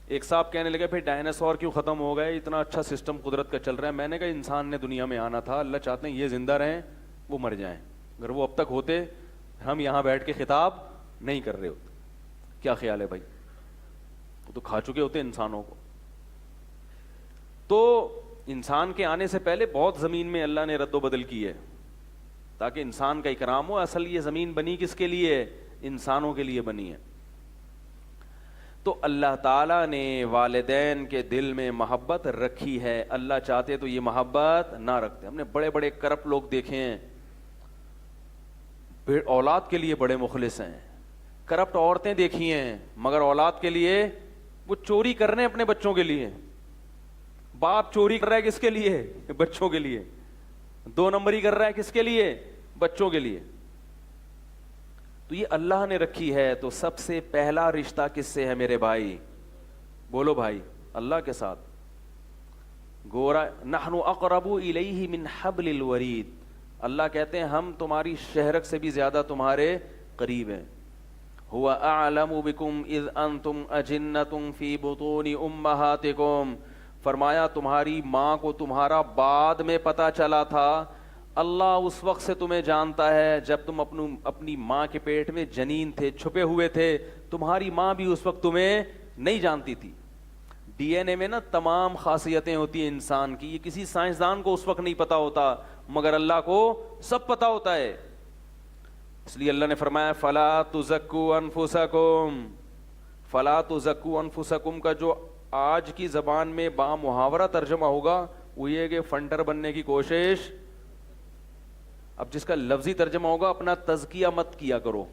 ایک صاحب کہنے لگے پھر ڈائناسور کیوں ختم ہو گئے, اتنا اچھا سسٹم قدرت کا چل رہا ہے. میں نے کہا انسان نے دنیا میں آنا تھا, اللہ چاہتے ہیں یہ زندہ رہیں وہ مر جائیں. اگر وہ اب تک ہوتے ہم یہاں بیٹھ کے خطاب نہیں کر رہے ہوتے. کیا خیال ہے بھائی؟ وہ تو کھا چکے ہوتے انسانوں کو. تو انسان کے آنے سے پہلے بہت زمین میں اللہ نے رد و بدل کی ہے تاکہ انسان کا اکرام ہو. اصل یہ زمین بنی کس کے لیے ہے؟ انسانوں کے لیے بنی ہے. تو اللہ تعالیٰ نے والدین کے دل میں محبت رکھی ہے. اللہ چاہتے تو یہ محبت نہ رکھتے. ہم نے بڑے بڑے کرپٹ لوگ دیکھے ہیں, اولاد کے لیے بڑے مخلص ہیں. کرپٹ عورتیں دیکھی ہیں مگر اولاد کے لیے وہ چوری کر رہے ہیں اپنے بچوں کے لیے. باپ چوری کر رہا ہے کس کے لیے؟ بچوں کے لیے. 2 نمبری کر رہا ہے کس کے لیے؟ بچوں کے لیے. تو یہ اللہ نے رکھی ہے. تو سب سے پہلا رشتہ کس سے ہے میرے بھائی؟ بولو بھائی, اللہ کے ساتھ. گورا نحن اقرب الیہ من حبل الورید, اللہ کہتے ہیں ہم تمہاری شہرک سے بھی زیادہ تمہارے قریب ہیں. هو اعلم بکم اذ انتم اجنۃ فی بطون امہاتکم, فرمایا تمہاری ماں کو تمہارا بعد میں پتہ چلا تھا. اللہ اس وقت سے تمہیں جانتا ہے جب تم اپنی ماں کے پیٹ میں جنین تھے, چھپے ہوئے تھے. تمہاری ماں بھی اس وقت تمہیں نہیں جانتی تھی. ڈی این اے میں نا تمام خاصیتیں ہوتی ہیں انسان کی, یہ کسی سائنسدان کو اس وقت نہیں پتا ہوتا, مگر اللہ کو سب پتا ہوتا ہے. اس لیے اللہ نے فرمایا فلا تزکوا انفسکم, فلا تزکوا انفسکم کا جو آج کی زبان میں با محاورہ ترجمہ ہوگا وہ یہ کہ فنڈر بننے کی کوشش. اب جس کا لفظی ترجمہ ہوگا اپنا تزکیہ مت کیا کرو,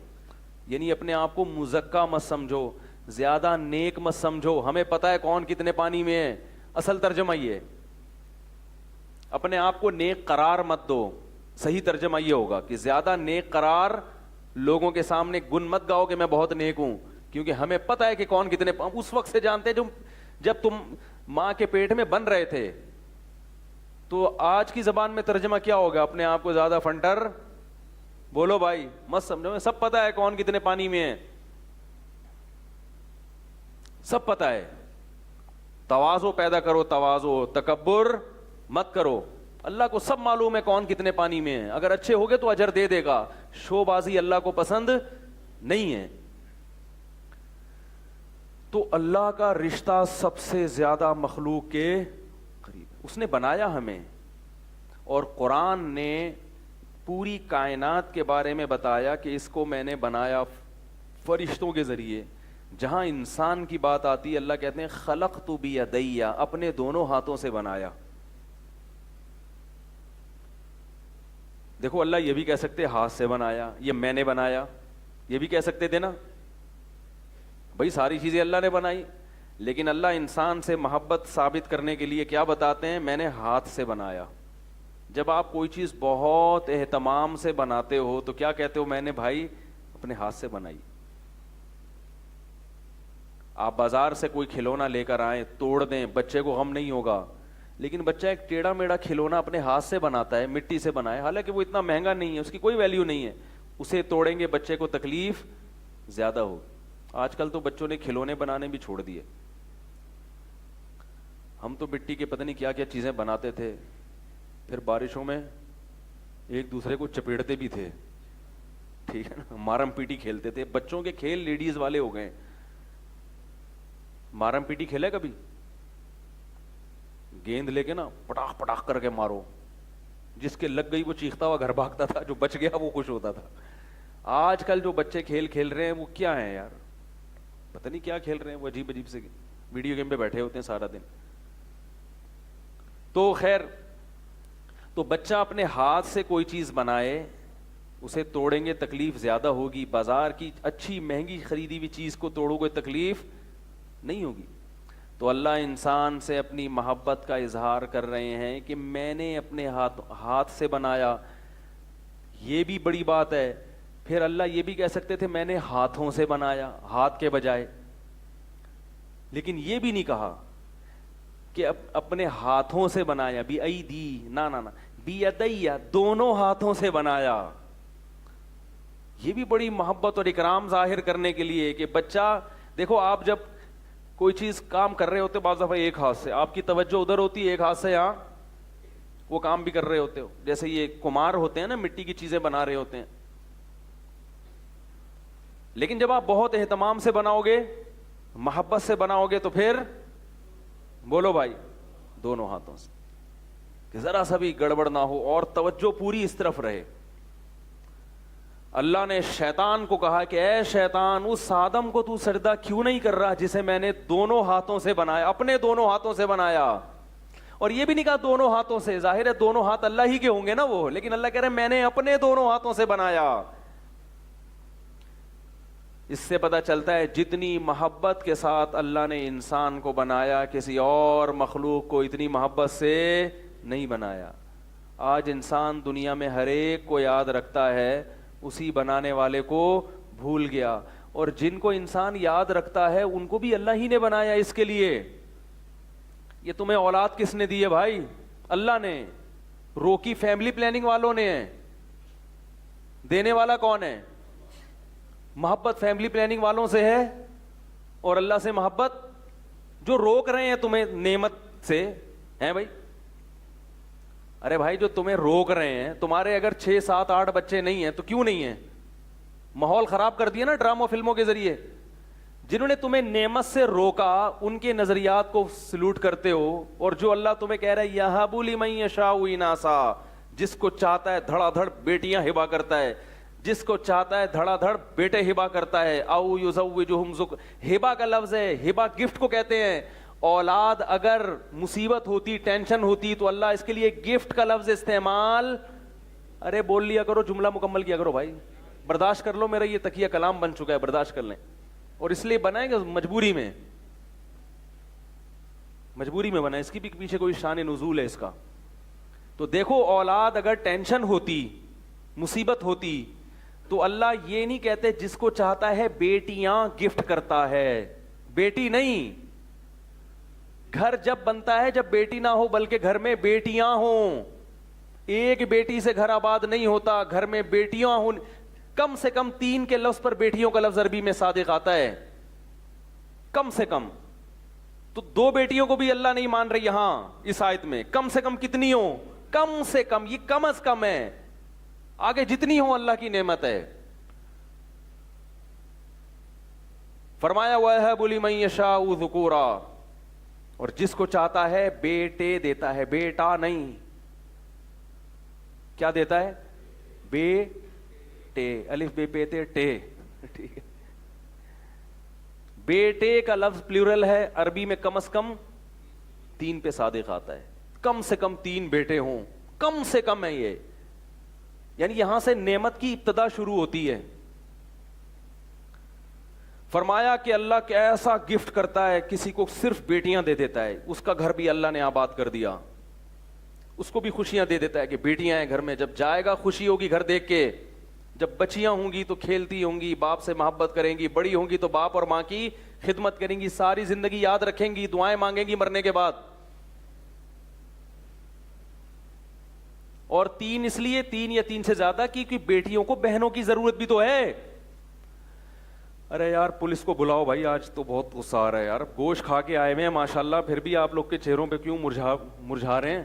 یعنی اپنے آپ کو مزکا مت سمجھو, زیادہ نیک مت سمجھو. ہمیں پتہ ہے کون کتنے پانی میں ہے, اصل ترجمہ یہ ہے. اپنے آپ کو نیک قرار مت دو, صحیح ترجمہ یہ ہوگا کہ زیادہ نیک قرار, لوگوں کے سامنے گن مت گاؤ کہ میں بہت نیک ہوں, کیونکہ ہمیں پتہ ہے کہ کون کتنے. اس وقت سے جانتے ہیں جب تم ماں کے پیٹ میں بن رہے تھے. تو آج کی زبان میں ترجمہ کیا ہوگا؟ اپنے آپ کو زیادہ فنٹر, بولو بھائی, مت سمجھو. میں سب پتہ ہے کون کتنے پانی میں ہے, سب پتہ ہے. تواضع پیدا کرو, تواضع, تکبر مت کرو. اللہ کو سب معلوم ہے کون کتنے پانی میں ہے. اگر اچھے ہوگے تو اجر دے دے گا. شو بازی اللہ کو پسند نہیں ہے. تو اللہ کا رشتہ سب سے زیادہ مخلوق کے قریب. اس نے بنایا ہمیں, اور قرآن نے پوری کائنات کے بارے میں بتایا کہ اس کو میں نے بنایا فرشتوں کے ذریعے. جہاں انسان کی بات آتی ہے اللہ کہتے ہیں خلقت بیدی, اپنے دونوں ہاتھوں سے بنایا. دیکھو اللہ یہ بھی کہہ سکتے ہاتھ سے بنایا, یہ میں نے بنایا, یہ بھی کہہ سکتے تھے نا بھائی, ساری چیزیں اللہ نے بنائی. لیکن اللہ انسان سے محبت ثابت کرنے کے لیے کیا بتاتے ہیں؟ میں نے ہاتھ سے بنایا. جب آپ کوئی چیز بہت اہتمام سے بناتے ہو تو کیا کہتے ہو؟ میں نے بھائی اپنے ہاتھ سے بنائی. آپ بازار سے کوئی کھلونا لے کر آئیں, توڑ دیں, بچے کو غم نہیں ہوگا. لیکن بچہ ایک ٹیڑھا میڑھا کھلونا اپنے ہاتھ سے بناتا ہے, مٹی سے بنائے, حالانکہ وہ اتنا مہنگا نہیں ہے, اس کی کوئی ویلیو نہیں ہے. اسے توڑیں گے بچے کو تکلیف زیادہ ہوگی. آج کل تو بچوں نے کھلونے بنانے بھی چھوڑ دیے. ہم تو مٹی کے پتہ نہیں کیا کیا چیزیں بناتے تھے, پھر بارشوں میں ایک دوسرے کو چپیڑتے بھی تھے, ٹھیک ہے نا, مارم پیٹی کھیلتے تھے. بچوں کے کھیل لیڈیز والے ہو گئے. مارم پیٹی کھیلے کبھی؟ گیند لے کے نا پٹاخ پٹاخ کر کے مارو, جس کے لگ گئی وہ چیختا ہوا گھر بھاگتا تھا, جو بچ گیا وہ خوش ہوتا تھا. آج کل جو بچے کھیل کھیل رہے ہیں وہ کیا ہیں یار, پتہ نہیں کیا کھیل رہے ہیں. وہ عجیب عجیب سے ویڈیو گیم پہ بیٹھے ہوتے ہیں سارا دن. تو خیر, تو بچہ اپنے ہاتھ سے کوئی چیز بنائے, اسے توڑیں گے تکلیف زیادہ ہوگی. بازار کی اچھی مہنگی خریدی ہوئی چیز کو توڑو گے تکلیف نہیں ہوگی. تو اللہ انسان سے اپنی محبت کا اظہار کر رہے ہیں کہ میں نے اپنے ہاتھ سے بنایا. یہ بھی بڑی بات ہے. پھر اللہ یہ بھی کہہ سکتے تھے میں نے ہاتھوں سے بنایا, ہاتھ کے بجائے, لیکن یہ بھی نہیں کہا کہ اپنے ہاتھوں سے بنایا. بی ایدی, نا نا نا, بی یدی, دونوں ہاتھوں سے بنایا. یہ بھی بڑی محبت اور اکرام ظاہر کرنے کے لیے کہ بچہ دیکھو, آپ جب کوئی چیز کام کر رہے ہوتے بعض دفعہ ایک ہاتھ سے آپ کی توجہ ادھر ہوتی ہے, ایک ہاتھ سے یہاں وہ کام بھی کر رہے ہوتے ہو. جیسے یہ کمار ہوتے ہیں نا, مٹی کی چیزیں بنا رہے ہوتے ہیں. لیکن جب آپ بہت اہتمام سے بناؤ گے, محبت سے بناؤ گے, تو پھر بولو بھائی دونوں ہاتھوں سے, کہ ذرا سا بھی گڑبڑ نہ ہو اور توجہ پوری اس طرف رہے. اللہ نے شیطان کو کہا کہ اے شیطان, اس آدم کو تو سجدہ کیوں نہیں کر رہا جسے میں نے دونوں ہاتھوں سے بنایا, اپنے دونوں ہاتھوں سے بنایا. اور یہ بھی نہیں کہا دونوں ہاتھوں سے, ظاہر ہے دونوں ہاتھ اللہ ہی کے ہوں گے نا وہ, لیکن اللہ کہہ رہے ہیں میں نے اپنے دونوں ہاتھوں سے بنایا. اس سے پتہ چلتا ہے جتنی محبت کے ساتھ اللہ نے انسان کو بنایا, کسی اور مخلوق کو اتنی محبت سے نہیں بنایا. آج انسان دنیا میں ہر ایک کو یاد رکھتا ہے, اسی بنانے والے کو بھول گیا. اور جن کو انسان یاد رکھتا ہے ان کو بھی اللہ ہی نے بنایا اس کے لیے. یہ تمہیں اولاد کس نے دی ہے بھائی؟ اللہ نے. روکی فیملی پلاننگ والوں نے ہے. دینے والا کون ہے؟ محبت فیملی پلاننگ والوں سے ہے اور اللہ سے محبت جو روک رہے ہیں تمہیں نعمت سے ہیں بھائی. ارے بھائی جو تمہیں روک رہے ہیں, تمہارے اگر 6 7 8 بچے نہیں ہیں تو کیوں نہیں ہیں؟ ماحول خراب کر دیا نا ڈراموں فلموں کے ذریعے. جنہوں نے تمہیں نعمت سے روکا ان کے نظریات کو سلوٹ کرتے ہو. اور جو اللہ تمہیں کہہ رہا ہے یہب لمن یشاء اناسا, جس کو چاہتا ہے دھڑا دھڑ بیٹیاں ہبا کرتا ہے, جس کو چاہتا ہے دھڑا دھڑ بیٹے ہبا کرتا ہے. او یزوجہم ہبا کا لفظ ہے, ہبا گفٹ کو کہتے ہیں. اولاد اگر مصیبت ہوتی ٹینشن ہوتی تو اللہ اس کے لیے گفٹ کا لفظ استعمال. ارے بول لیا کرو, جملہ مکمل کیا کرو بھائی. برداشت کر لو, میرا یہ تکیہ کلام بن چکا ہے, برداشت کر لیں. اور اس لیے بنائیں گے مجبوری میں, مجبوری میں بنا, اس کی بھی پیچھے کوئی شان نزول ہے اس کا. تو دیکھو اولاد اگر ٹینشن ہوتی مصیبت ہوتی تو اللہ یہ نہیں کہتے جس کو چاہتا ہے بیٹیاں گفٹ کرتا ہے, بیٹی نہیں. گھر جب بنتا ہے جب بیٹی نہ ہو بلکہ گھر میں بیٹیاں ہوں. ایک بیٹی سے گھر آباد نہیں ہوتا, گھر میں بیٹیاں ہوں. کم سے کم 3 کے لفظ پر بیٹیوں کا لفظ عربی میں صادق آتا ہے, کم سے کم. تو 2 بیٹیوں کو بھی اللہ نہیں مان رہی یہاں اس آیت میں. کم سے کم کتنی ہوں؟ کم سے کم, یہ کم از کم ہے. آگے جتنی ہوں اللہ کی نعمت ہے. فرمایا وَيَهَبُ لِمَن يَشَاءُ ذُكُورًا, اور جس کو چاہتا ہے بیٹے دیتا ہے, بیٹا نہیں. کیا دیتا ہے؟ بیٹے, الف بے پے تے ٹے, ٹھیک ہے. بیٹے کا لفظ پلورل ہے عربی میں, کم از کم 3 پہ صادق آتا ہے. کم سے کم 3 بیٹے ہوں, کم سے کم ہے یہ. یعنی یہاں سے نعمت کی ابتدا شروع ہوتی ہے. فرمایا کہ اللہ کیسا گفٹ کرتا ہے, کسی کو صرف بیٹیاں دے دیتا ہے, اس کا گھر بھی اللہ نے آباد کر دیا, اس کو بھی خوشیاں دے دیتا ہے کہ بیٹیاں ہیں گھر میں. جب جائے گا خوشی ہوگی گھر دیکھ کے. جب بچیاں ہوں گی تو کھیلتی ہوں گی, باپ سے محبت کریں گی, بڑی ہوں گی تو باپ اور ماں کی خدمت کریں گی, ساری زندگی یاد رکھیں گی, دعائیں مانگیں گی مرنے کے بعد. اور 3 اس لیے 3 یا 3 سے زیادہ کیونکہ بیٹیوں کو بہنوں کی ضرورت بھی تو ہے. ارے یار پولیس کو بلاؤ بھائی, آج تو بہت غصہ آ رہا ہے یار, گوشت کھا کے آئے ہوئے ہیں ماشاءاللہ, پھر بھی آپ لوگ کے چہروں پہ کیوں مرجھا رہے ہیں؟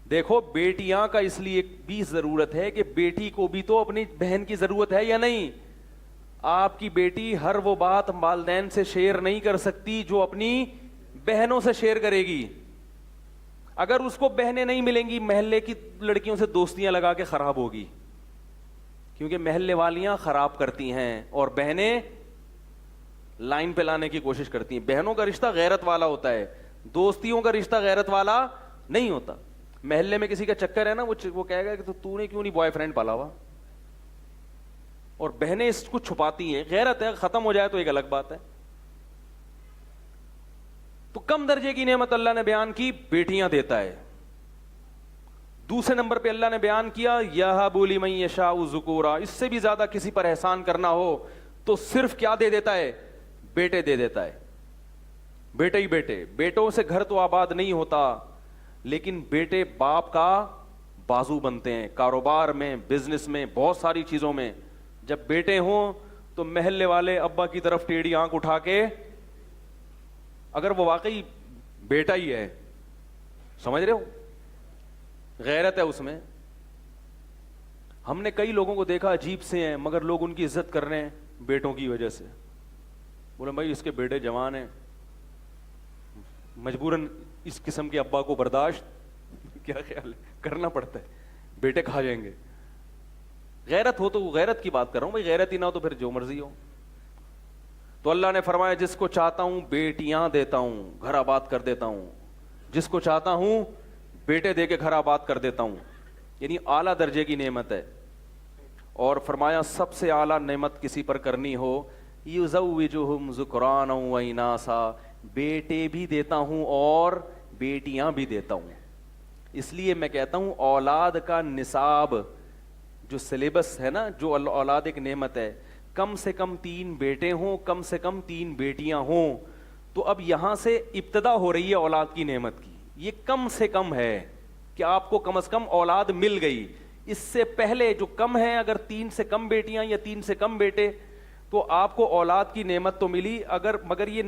دیکھو بیٹیاں کا اس لیے بھی ضرورت ہے کہ بیٹی کو بھی تو اپنی بہن کی ضرورت ہے یا نہیں. آپ کی بیٹی ہر وہ بات والدین سے شیئر نہیں کر سکتی جو اپنی بہنوں سے شیئر کرے گی. اگر اس کو بہنیں نہیں ملیں گی محلے کی لڑکیوں سے دوستیاں لگا کے خراب ہوگی, کیونکہ محلے والیاں خراب کرتی ہیں اور بہنیں لائن پہ لانے کی کوشش کرتی ہیں. بہنوں کا رشتہ غیرت والا ہوتا ہے, دوستیوں کا رشتہ غیرت والا نہیں ہوتا. محلے میں کسی کا چکر ہے نا, وہ کہے گا کہ تو نے کیوں نہیں بوائے فرینڈ پالا ہوا, اور بہنیں اس کو چھپاتی ہیں. غیرت ہے, ختم ہو جائے تو ایک الگ بات ہے. تو کم درجے کی نعمت اللہ نے بیان کی, بیٹیاں دیتا ہے. دوسرے نمبر پہ اللہ نے بیان کیا یَهَبُ لِمَن يَشَاءُ ذُكُورًا, اس سے بھی زیادہ کسی پر احسان کرنا ہو تو صرف کیا دے دیتا ہے؟ بیٹے دے دیتا ہے. بیٹے ہی بیٹے. بیٹوں سے گھر تو آباد نہیں ہوتا, لیکن بیٹے باپ کا بازو بنتے ہیں, کاروبار میں, بزنس میں, بہت ساری چیزوں میں. جب بیٹے ہوں تو محلے والے ابا کی طرف ٹیڑھی آنکھ اٹھا کے, اگر وہ واقعی بیٹا ہی ہے, سمجھ رہے ہو, غیرت ہے اس میں. ہم نے کئی لوگوں کو دیکھا عجیب سے ہیں مگر لوگ ان کی عزت کر رہے ہیں بیٹوں کی وجہ سے. بولے بھائی اس کے بیٹے جوان ہیں, مجبوراً اس قسم کے ابا کو برداشت کیا خیال ہے کرنا پڑتا ہے, بیٹے کھا جائیں گے. غیرت ہو تو غیرت کی بات کر رہا ہوں بھائی, غیرت ہی نہ ہو تو پھر جو مرضی ہو. تو اللہ نے فرمایا جس کو چاہتا ہوں بیٹیاں دیتا ہوں, گھر آباد کر دیتا ہوں, جس کو چاہتا ہوں بیٹے دے کے گھر آباد کر دیتا ہوں. یعنی اعلیٰ درجے کی نعمت ہے. اور فرمایا سب سے اعلیٰ نعمت کسی پر کرنی ہو, یزوجہم ذکرانا و اناسا, بیٹے بھی دیتا ہوں اور بیٹیاں بھی دیتا ہوں. اس لیے میں کہتا ہوں اولاد کا نصاب جو سلیبس ہے نا, جو اولاد ایک نعمت ہے, کم سے کم 3 بیٹے ہوں, کم سے کم 3 بیٹیاں ہوں. تو اب یہاں سے ابتدا ہو رہی ہے اولاد کی نعمت کی. یہ کم سے کم ہے کہ آپ کو کم از کم اولاد مل گئی. اس سے پہلے جو کم ہے, اگر 3 سے کم بیٹیاں یا 3 سے کم بیٹے, تو آپ کو اولاد کی نعمت تو ملی. مگر یہ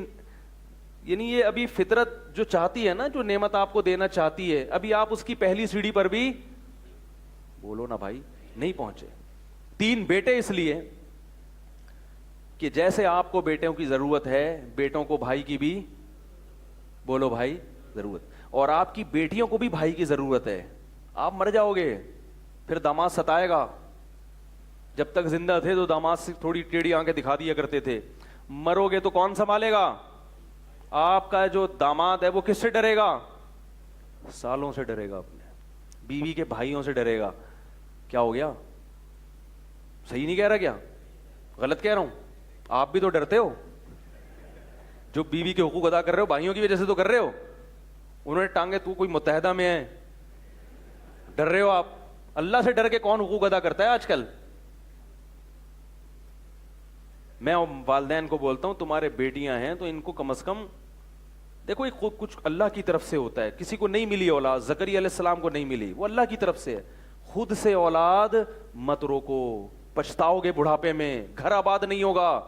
یعنی یہ ابھی فطرت جو چاہتی ہے نا, جو نعمت آپ کو دینا چاہتی ہے, ابھی آپ اس کی پہلی سیڑھی پر بھی, بولو نا بھائی, نہیں پہنچے. 3 بیٹے اس لیے کہ جیسے آپ کو بیٹوں کی ضرورت ہے, بیٹوں کو بھائی کی بھی, بولو بھائی, ضرورت. اور آپ کی بیٹیوں کو بھی بھائی کی ضرورت ہے. آپ مر جاؤ گے پھر داماد ستائے گا. جب تک زندہ تھے تو داماد سے تھوڑی ٹیڑھی آنکھیں دکھا دیا کرتے تھے. مرو گے تو کون سنبھالے گا؟ آپ کا جو داماد ہے وہ کس سے ڈرے گا؟ سالوں سے ڈرے گا, اپنے بیوی کے بھائیوں سے ڈرے گا. کیا ہو گیا؟ صحیح نہیں کہہ رہا کیا؟ غلط کہہ رہا ہوں؟ آپ بھی تو ڈرتے ہو. جو بیوی کے حقوق ادا کر رہے ہو بھائیوں کی وجہ سے تو کر رہے ہو. انہوں نے ٹانگے, تو کوئی متحدہ میں ہے, ڈر رہے ہو آپ. اللہ سے ڈر کے کون حقوق ادا کرتا ہے آج کل؟ میں والدین کو بولتا ہوں تمہارے بیٹیاں ہیں تو ان کو کم از کم دیکھو, ایک کچھ اللہ کی طرف سے ہوتا ہے. کسی کو نہیں ملی اولاد, زکریا علیہ السلام کو نہیں ملی, وہ اللہ کی طرف سے ہے. خود سے اولاد مت روکو, پچھتاؤ گے بڑھاپے میں. گھر آباد نہیں ہوگا,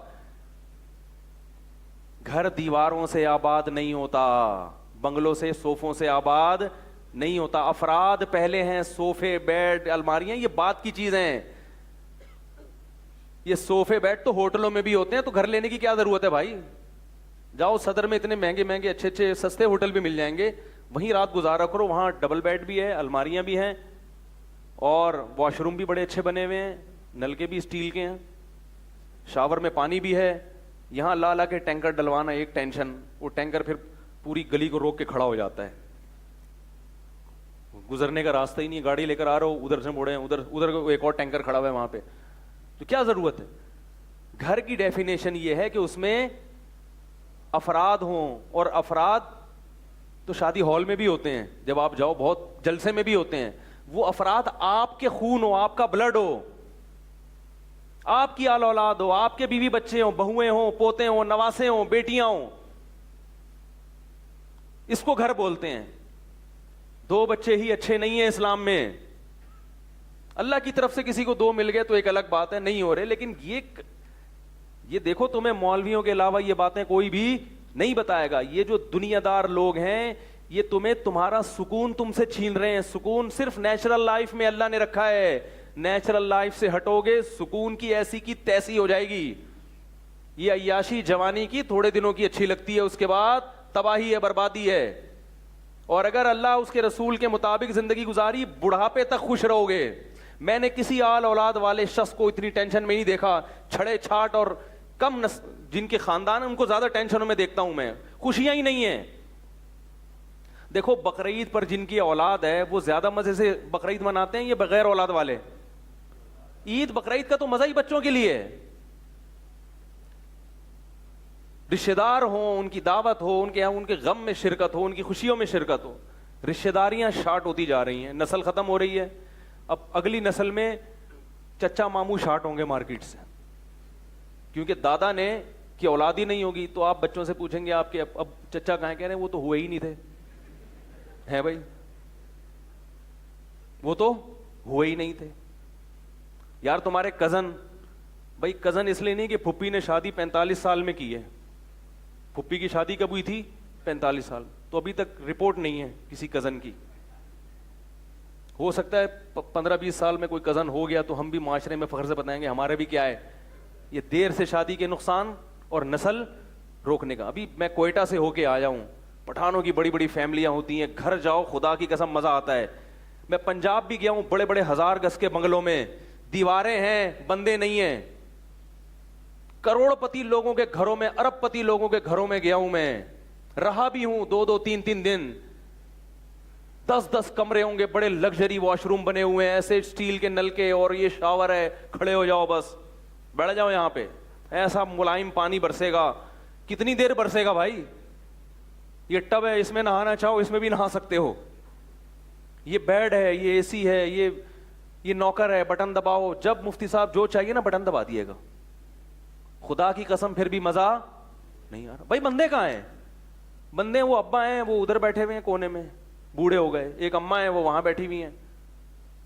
گھر دیواروں سے آباد نہیں ہوتا, بنگلوں سے, صوفوں سے آباد نہیں ہوتا. افراد پہلے ہیں, صوفے, بیڈ, الماریاں, یہ بات کی چیزیں ہیں. یہ صوفے بیڈ تو ہوٹلوں میں بھی ہوتے ہیں, تو گھر لینے کی کیا ضرورت ہے بھائی؟ جاؤ صدر میں اتنے مہنگے مہنگے اچھے اچھے سستے ہوٹل بھی مل جائیں گے, وہیں رات گزارا کرو. وہاں ڈبل بیڈ بھی ہے, الماریاں بھی ہیں, اور واش روم بھی بڑے اچھے بنے ہوئے ہیں, نلکے بھی اسٹیل کے ہیں, شاور میں پانی بھی ہے. یہاں لا لا کے ٹینکر ڈلوانا ایک ٹینشن, وہ ٹینکر پھر پوری گلی کو روک کے کھڑا ہو جاتا ہے. گزرنے کا راستہ ہی نہیں, گاڑی لے کر آ رہا ہو, ادھر سے مڑے, ادھر ایک اور ٹینکر کھڑا ہوا ہے وہاں پہ. تو کیا ضرورت ہے؟ گھر کی ڈیفینیشن یہ ہے کہ اس میں افراد ہوں, اور افراد تو شادی ہال میں بھی ہوتے ہیں, جب آپ جاؤ بہت جلسے میں بھی ہوتے ہیں. وہ افراد آپ کے خون ہو, آپ کا بلڈ ہو, آپ کی آل اولاد ہو, آپ کے بیوی بچے ہوں, بہویں ہوں, پوتے ہوں, نواسے ہوں, بیٹیاں ہوں. اس کو گھر بولتے ہیں. 2 بچے ہی اچھے نہیں ہیں اسلام میں. اللہ کی طرف سے کسی کو 2 مل گئے تو ایک الگ بات ہے, نہیں ہو رہے. لیکن یہ دیکھو, تمہیں مولویوں کے علاوہ یہ باتیں کوئی بھی نہیں بتائے گا. یہ جو دنیا دار لوگ ہیں, یہ تمہیں تمہارا سکون تم سے چھین رہے ہیں. سکون صرف نیچرل لائف میں اللہ نے رکھا ہے. نیچرل لائف سے ہٹو گے, سکون کی ایسی کی تیسی ہو جائے گی. یہ عیاشی جوانی کی تھوڑے دنوں کی اچھی لگتی ہے, اس کے بعد تباہی ہے, بربادی ہے. اور اگر اللہ اس کے رسول کے مطابق زندگی گزاری, بڑھاپے تک خوش رہو گے. میں نے کسی آل اولاد والے شخص کو اتنی ٹینشن میں نہیں دیکھا. چھڑے چھاٹ اور کم جن کے خاندان ہیں ان کو زیادہ ٹینشنوں میں دیکھتا ہوں میں, خوشیاں ہی نہیں ہیں. دیکھو بقرعید پر جن کی اولاد ہے وہ زیادہ مزے سے بقرعید مناتے ہیں, یہ بغیر اولاد والے. عید بقرعید کا تو مزہ ہی بچوں کے لیے ہے. رشتہ دار ہوں, ان کی دعوت ہو, ان کے یہاں ان کے غم میں شرکت ہو, ان کی خوشیوں میں شرکت ہو. رشتہ داریاں شارٹ ہوتی جا رہی ہیں, نسل ختم ہو رہی ہے. اب اگلی نسل میں چچا ماموں شارٹ ہوں گے مارکیٹ سے, کیونکہ دادا نے کی اولاد ہی نہیں ہوگی. تو آپ بچوں سے پوچھیں گے آپ کے اب چچا کہاں, کہہ رہے ہیں وہ تو ہوئے ہی نہیں تھے. ہے بھائی, وہ تو ہوئے ہی نہیں تھے. یار تمہارے کزن, بھائی کزن اس لیے نہیں کہ پھپھی نے شادی 45 سال میں کی ہے. پھپھی کی شادی کب ہوئی تھی؟ 45 سال. تو ابھی تک رپورٹ نہیں ہے کسی کزن کی. ہو سکتا ہے 15-20 سال میں کوئی کزن ہو گیا تو ہم بھی معاشرے میں فخر سے بتائیں گے ہمارے بھی کیا ہے. یہ دیر سے شادی کے نقصان اور نسل روکنے کا. ابھی میں کوئٹہ سے ہو کے آیا ہوں, پٹھانوں کی بڑی بڑی فیملیاں ہوتی ہیں, گھر جاؤ خدا کی قسم مزہ آتا ہے. میں پنجاب بھی گیا ہوں, بڑے بڑے 1000 گز کے بنگلوں میں, دیواریں ہیں, بندے نہیں ہیں. کروڑ پتی لوگوں کے گھروں میں, ارب پتی لوگوں کے گھروں میں گیا ہوں میں, رہا بھی ہوں 2-2 3-3 دن. 10-10 کمرے ہوں گے, بڑے لگژری واش روم بنے ہوئے ہیں, ایسے اسٹیل کے نل کے, اور یہ شاور ہے, کھڑے ہو جاؤ بس, بیٹھ جاؤ یہاں پہ, ایسا ملائم پانی برسے گا. کتنی دیر برسے گا بھائی؟ یہ ٹب ہے, اس میں نہانا چاہو اس میں بھی نہا سکتے ہو. یہ بیڈ ہے, یہ اے سی ہے, یہ نوکر ہے, بٹن دباؤ. جب مفتی صاحب جو چاہیے نا بٹن دبا دیے گا. خدا کی قسم پھر بھی مزہ نہیں آ رہا. بھائی بندے کہاں ہیں؟ بندے وہ ابا ہیں وہ ادھر بیٹھے ہوئے ہیں کونے میں, بوڑھے ہو گئے, ایک اماں ہیں وہ وہاں بیٹھی ہوئی ہیں.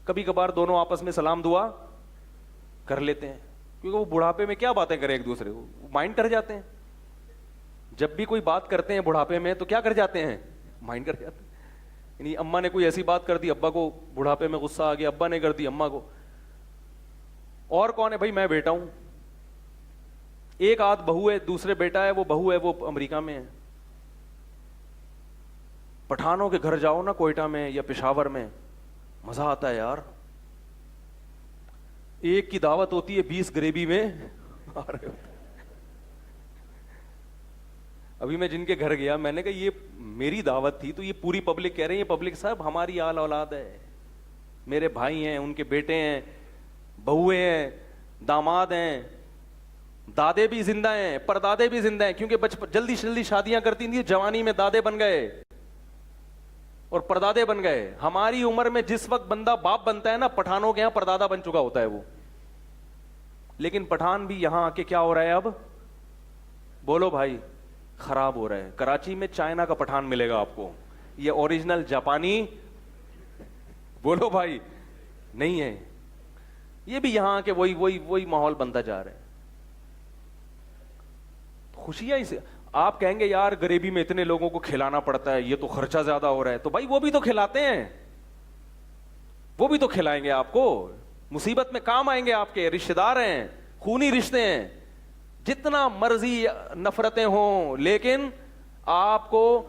کبھی کبھار دونوں آپس میں سلام دعا کر لیتے ہیں, کیونکہ وہ بڑھاپے میں کیا باتیں کریں ایک دوسرے کو, مائنڈ کر جاتے ہیں. جب بھی کوئی بات کرتے ہیں بڑھاپے میں تو کیا کر جاتے ہیں, مائنڈ کر جاتے ہیں. یعنی اماں نے کوئی ایسی بات کر دی, ابا کو بڑھاپے میں غصہ آ گیا, ابا نے کر دی اماں کو. اور کون ہے بھائی؟ میں بیٹا ہوں. ایک آدھ بہو ہے, دوسرے بیٹا ہے, وہ بہو ہے وہ امریکہ میں ہے. پٹھانوں کے گھر جاؤ نا, کوئٹہ میں یا پشاور میں, مزہ آتا ہے یار. ایک کی دعوت ہوتی ہے 20 گریبی میں آ رہے ہوتے. ابھی میں جن کے گھر گیا, میں نے کہا یہ میری دعوت تھی تو یہ پوری پبلک کہہ رہے ہیں, یہ پبلک صاحب ہماری آل اولاد ہے, میرے بھائی ہیں, ان کے بیٹے ہیں, بہویں ہیں, داماد ہیں, دادے بھی زندہ ہیں, پردادے بھی زندہ ہیں, کیونکہ جلدی جلدی شادیاں کرتی تھیں, جوانی میں دادے بن گئے اور پردادے بن گئے. ہماری عمر میں جس وقت بندہ باپ بنتا ہے نا, پٹھانوں کے یہاں پردادا بن چکا ہوتا ہے وہ. لیکن پٹھان بھی یہاں آ کے کیا ہو رہا ہے اب؟ بولو بھائی, خراب ہو رہا ہے. کراچی میں چائنا کا پٹھان ملے گا آپ کو, یہ اوریجنل جاپانی, بولو بھائی, نہیں ہے. یہ بھی یہاں کے وہی ماحول بنتا جا رہا ہے. خوشیاں اسے آپ کہیں گے یار غریبی میں اتنے لوگوں کو کھلانا پڑتا ہے, یہ تو خرچہ زیادہ ہو رہا ہے. تو بھائی وہ بھی تو کھلاتے ہیں, وہ بھی تو کھلائیں گے آپ کو. مصیبت میں کام آئیں گے آپ کے, رشتے دار ہیں, خونی رشتے ہیں. جتنا مرضی نفرتیں ہوں, لیکن آپ کو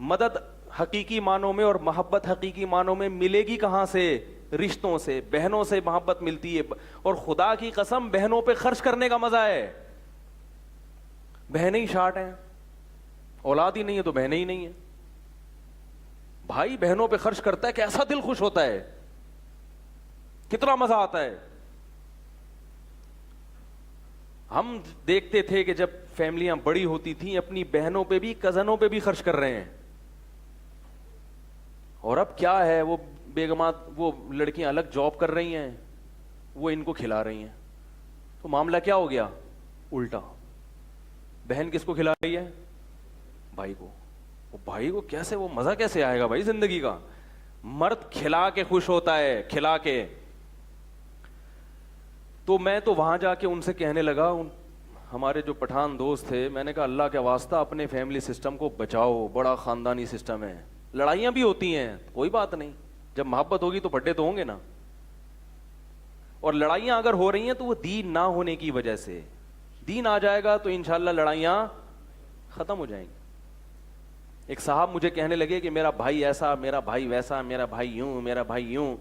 مدد حقیقی معنوں میں اور محبت حقیقی معنوں میں ملے گی کہاں سے؟ رشتوں سے, بہنوں سے محبت ملتی ہے. اور خدا کی قسم بہنوں پہ خرچ کرنے کا مزہ ہے. بہنیں ہی شارٹ ہیں, اولاد ہی نہیں ہے تو بہنیں ہی نہیں ہیں. بھائی بہنوں پہ خرچ کرتا ہے, کیسا دل خوش ہوتا ہے, کتنا مزہ آتا ہے. ہم دیکھتے تھے کہ جب فیملیاں بڑی ہوتی تھیں, اپنی بہنوں پہ بھی, کزنوں پہ بھی خرچ کر رہے ہیں. اور اب کیا ہے, وہ بیگمات, وہ لڑکیاں الگ جاب کر رہی ہیں, وہ ان کو کھلا رہی ہیں. تو معاملہ کیا ہو گیا؟ الٹا. بہن کس کو کھلا رہی ہے؟ بھائی کو. وہ بھائی کو کیسے, وہ مزہ کیسے آئے گا بھائی زندگی کا؟ مرد کھلا کے خوش ہوتا ہے, کھلا کے. تو میں تو وہاں جا کے ان سے کہنے لگا, ہمارے جو پٹھان دوست تھے, میں نے کہا اللہ کے واسطہ اپنے فیملی سسٹم کو بچاؤ, بڑا خاندانی سسٹم ہے. لڑائیاں بھی ہوتی ہیں, کوئی بات نہیں, جب محبت ہوگی تو بڑے تو ہوں گے نا. اور لڑائیاں اگر ہو رہی ہیں تو وہ دین نہ ہونے کی وجہ سے. دین آ جائے گا تو انشاءاللہ لڑائیاں ختم ہو جائیں گی. ایک صاحب مجھے کہنے لگے کہ میرا بھائی ایسا, میرا بھائی ویسا, میرا بھائی یوں, میرا بھائی یوں.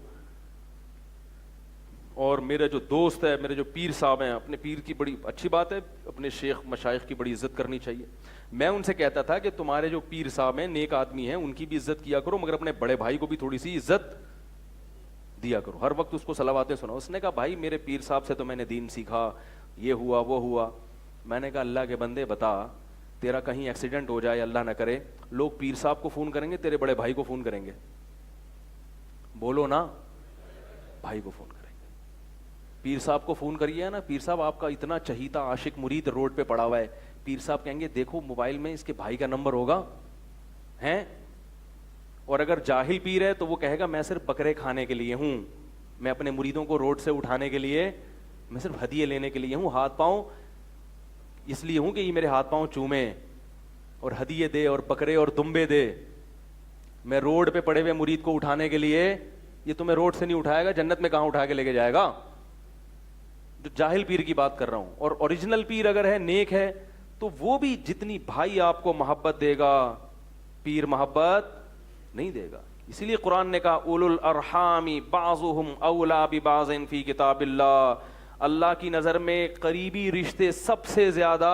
اور میرے جو دوست ہے, میرے جو پیر صاحب ہیں, اپنے پیر کی بڑی اچھی بات ہے, اپنے شیخ مشائخ کی بڑی عزت کرنی چاہیے. میں ان سے کہتا تھا کہ تمہارے جو پیر صاحب ہیں نیک آدمی ہیں, ان کی بھی عزت کیا کرو, مگر اپنے بڑے بھائی کو بھی تھوڑی سی عزت دیا کرو, ہر وقت اس کو صلواتیں سناؤ. اس نے کہا بھائی میرے پیر صاحب سے تو میں نے دین سیکھا, یہ ہوا وہ ہوا. میں نے کہا اللہ کے بندے بتا, تیرا کہیں ایکسیڈنٹ ہو جائے اللہ نہ کرے, لوگ پیر صاحب کو فون کریں گے, تیرے بڑے بھائی کو فون کریں گے؟ بولو نا, بھائی کو فون کریں گے. پیر صاحب کو فون کریے نا, پیر صاحب آپ کا اتنا چہیتا عاشق مرید روڈ پہ پڑا ہوا ہے, پیر صاحب کہیں گے دیکھو موبائل میں اس کے بھائی کا نمبر ہوگا ہیں. اور اگر جاہل پیر ہے تو وہ کہے گا میں صرف بکرے کھانے کے لیے ہوں, میں اپنے مریدوں کو روڈ سے اٹھانے کے لیے, میں صرف ہدیے لینے کے لیے ہوں, ہاتھ پاؤں اس لیے ہوں کہ یہ میرے ہاتھ پاؤں چومے اور ہدیے دے اور بکرے اور دمبے دے. میں روڈ پہ پڑے ہوئے مرید کو اٹھانے کے لیے, یہ تمہیں روڈ سے نہیں اٹھائے گا, جنت میں کہاں اٹھا کے لے کے جائے گا. جو جاہل پیر کی بات کر رہا ہوں. اور اوریجنل پیر اگر ہے, نیک ہے, تو وہ بھی جتنی بھائی آپ کو محبت دے گا, پیر محبت نہیں دے گا. اسی لیے قرآن نے کہا اولو الارحام بعضهم اولا ببعض فی کتاب اللہ. اللہ کی نظر میں قریبی رشتے سب سے زیادہ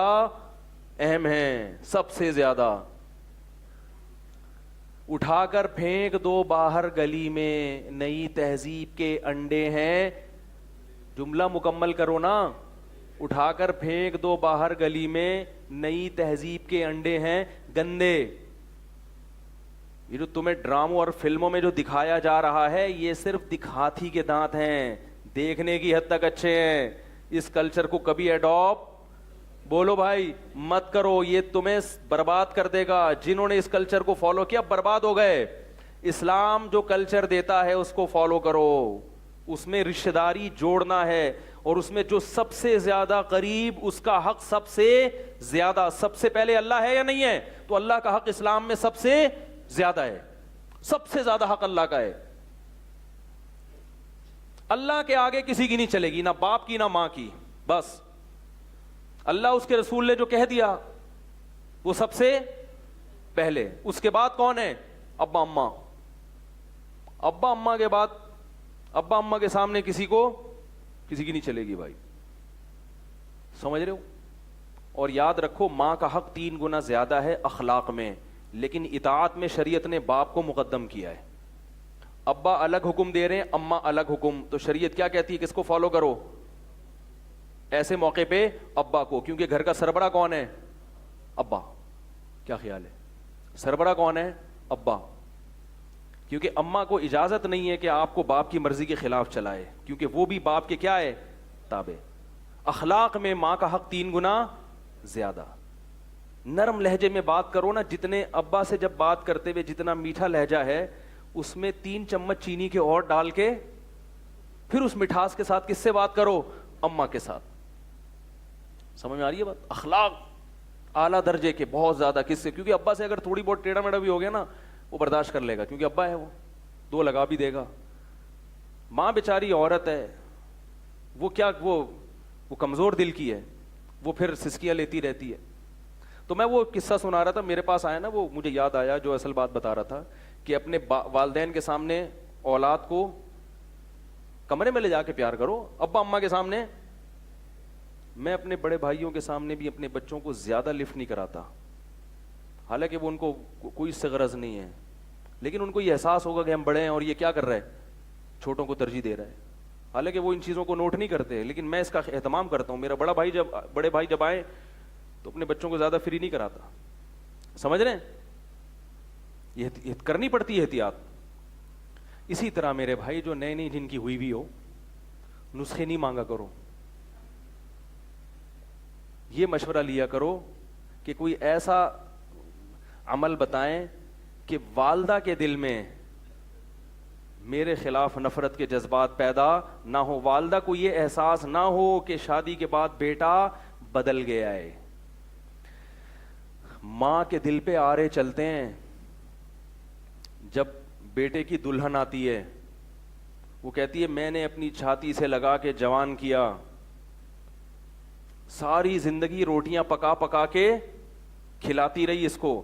اہم ہیں, سب سے زیادہ. اٹھا کر پھینک دو باہر گلی میں, نئی تہذیب کے انڈے ہیں. جملہ مکمل کرو نا. اٹھا کر پھینک دو باہر گلی میں, نئی تہذیب کے انڈے ہیں گندے. یہ جو تمہیں ڈراموں اور فلموں میں جو دکھایا جا رہا ہے, یہ صرف دکھاتی کے دانت ہیں, دیکھنے کی حد تک اچھے ہیں, اس کلچر کو کبھی ایڈاپٹ بولو بھائی مت کرو, یہ تمہیں برباد کر دے گا. جنہوں نے اس کلچر کو فالو کیا برباد ہو گئے. اسلام جو کلچر دیتا ہے اس کو فالو کرو, اس میں رشتہ داری جوڑنا ہے, اور اس میں جو سب سے زیادہ قریب اس کا حق سب سے زیادہ, سب سے پہلے اللہ ہے یا نہیں ہے؟ تو اللہ کا حق اسلام میں سب سے زیادہ ہے, سب سے زیادہ حق اللہ کا ہے. اللہ کے آگے کسی کی نہیں چلے گی, نہ باپ کی نہ ماں کی. بس اللہ اس کے رسول نے جو کہہ دیا وہ سب سے پہلے. اس کے بعد کون ہے؟ ابا اماں. ابا اماں کے بعد, ابا اماں کے سامنے کسی کی نہیں چلے گی بھائی. سمجھ رہے ہو؟ اور یاد رکھو ماں کا حق 3 گنا زیادہ ہے اخلاق میں, لیکن اطاعت میں شریعت نے باپ کو مقدم کیا ہے. ابا الگ حکم دے رہے ہیں, اماں الگ حکم, تو شریعت کیا کہتی ہے کس کو فالو کرو؟ ایسے موقع پہ ابا کو, کیونکہ گھر کا سربراہ کون ہے؟ ابا. کیا خیال ہے؟ سربراہ کون ہے؟ ابا. کیونکہ اماں کو اجازت نہیں ہے کہ آپ کو باپ کی مرضی کے خلاف چلائے, کیونکہ وہ بھی باپ کے کیا ہے؟ تابع. اخلاق میں ماں کا حق 3 گنا زیادہ. نرم لہجے میں بات کرو نا, جتنے ابا سے جب بات کرتے ہوئے جتنا میٹھا لہجہ ہے اس میں 3 چمچ چینی کے اور ڈال کے پھر اس مٹھاس کے ساتھ کس سے بات کرو؟ اماں کے ساتھ. سمجھ میں آ رہی ہے بات؟ اخلاق اعلیٰ درجے کے بہت زیادہ. کس سے؟ کیونکہ ابا سے اگر تھوڑی بہت ٹیڑھا میڑھا بھی ہو گیا نا وہ برداشت کر لے گا, کیونکہ ابا ہے, وہ 2 لگا بھی دے گا. ماں بیچاری عورت ہے, وہ کیا, وہ کمزور دل کی ہے, وہ پھر سسکیاں لیتی رہتی ہے. تو میں وہ قصہ سنا رہا تھا, میرے پاس آیا نا, وہ مجھے یاد آیا جو اصل بات بتا رہا تھا, کہ اپنے والدین کے سامنے اولاد کو کمرے میں لے جا کے پیار کرو. ابا اماں کے سامنے, میں اپنے بڑے بھائیوں کے سامنے بھی اپنے بچوں کو زیادہ لفٹ نہیں کراتا, حالانکہ وہ ان کو کوئی اس سے غرض نہیں ہے, لیکن ان کو یہ احساس ہوگا کہ ہم بڑے ہیں اور یہ کیا کر رہے ہیں, چھوٹوں کو ترجیح دے رہے ہیں. حالانکہ وہ ان چیزوں کو نوٹ نہیں کرتے, لیکن میں اس کا اہتمام کرتا ہوں. میرا بڑے بھائی جب آئے تو اپنے بچوں کو زیادہ فری نہیں کراتا. سمجھ رہے ہیں؟ یہ کرنی پڑتی ہے احتیاط. اسی طرح میرے بھائی جو نئی نئی جن کی ہوئی بھی ہو, نسخے نہیں مانگا کرو. یہ مشورہ لیا کرو کہ کوئی ایسا عمل بتائیں کہ والدہ کے دل میں میرے خلاف نفرت کے جذبات پیدا نہ ہو, والدہ کو یہ احساس نہ ہو کہ شادی کے بعد بیٹا بدل گیا ہے. ماں کے دل پہ آرے چلتے ہیں. جب بیٹے کی دلہن آتی ہے وہ کہتی ہے میں نے اپنی چھاتی سے لگا کے جوان کیا, ساری زندگی روٹیاں پکا پکا کے کھلاتی رہی اس کو.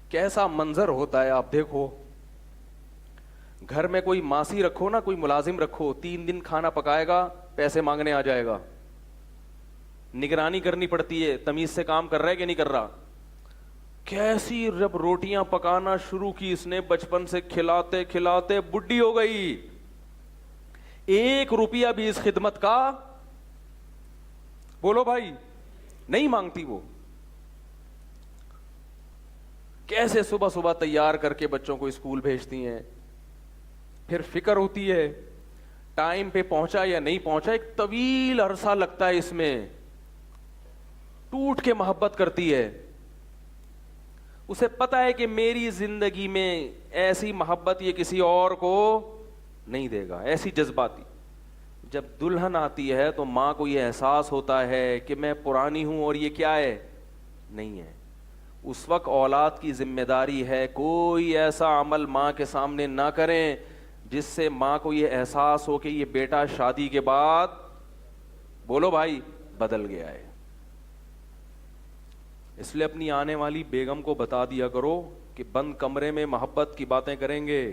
کیسا منظر ہوتا ہے آپ دیکھو. گھر میں کوئی ماسی رکھو نا, کوئی ملازم رکھو, 3 دن کھانا پکائے گا, پیسے مانگنے آ جائے گا. نگرانی کرنی پڑتی ہے تمیز سے کام کر رہا ہے کہ نہیں کر رہا. کیسی جب روٹیاں پکانا شروع کی اس نے, بچپن سے کھلاتے کھلاتے بڈھی ہو گئی. 1 روپیہ بھی اس خدمت کا بولو بھائی نہیں مانگتی. وہ کیسے صبح صبح تیار کر کے بچوں کو اسکول بھیجتی ہیں, پھر فکر ہوتی ہے ٹائم پہ پہنچا یا نہیں پہنچا. ایک طویل عرصہ لگتا ہے اس میں, ٹوٹ کے محبت کرتی ہے. اسے پتا ہے کہ میری زندگی میں ایسی محبت یہ کسی اور کو نہیں دے گا, ایسی جذباتی. جب دلہن آتی ہے تو ماں کو یہ احساس ہوتا ہے کہ میں پرانی ہوں اور یہ کیا ہے, نہیں ہے. اس وقت اولاد کی ذمہ داری ہے کوئی ایسا عمل ماں کے سامنے نہ کریں جس سے ماں کو یہ احساس ہو کہ یہ بیٹا شادی کے بعد بولو بھائی بدل گیا ہے. اس لیے اپنی آنے والی بیگم کو بتا دیا کرو کہ بند کمرے میں محبت کی باتیں کریں گے.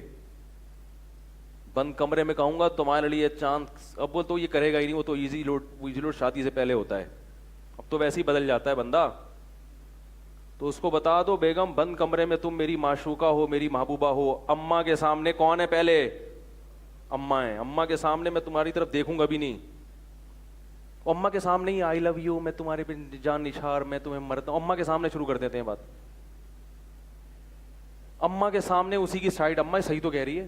بند کمرے میں کہوں گا تمہارے لیے چاند, اب وہ تو یہ کرے گا ہی نہیں, وہ تو ایزی لوڈ شادی سے پہلے ہوتا ہے, اب تو ویسے ہی بدل جاتا ہے بندہ. تو اس کو بتا دو بیگم بند کمرے میں تم میری معشوقہ ہو, میری محبوبہ ہو. اماں کے سامنے کون ہے پہلے؟ اماں ہے. اماں کے سامنے میں تمہاری طرف دیکھوں گا بھی نہیں. اماں کے سامنے ہی آئی لو یو, میں تمہارے پہ جان نچھار, میں تمہیں مرتا ہوں, اماں کے سامنے شروع کر دیتے ہیں بات. اماں کے سامنے اسی کی سائڈ, اماں صحیح تو کہہ رہی ہے,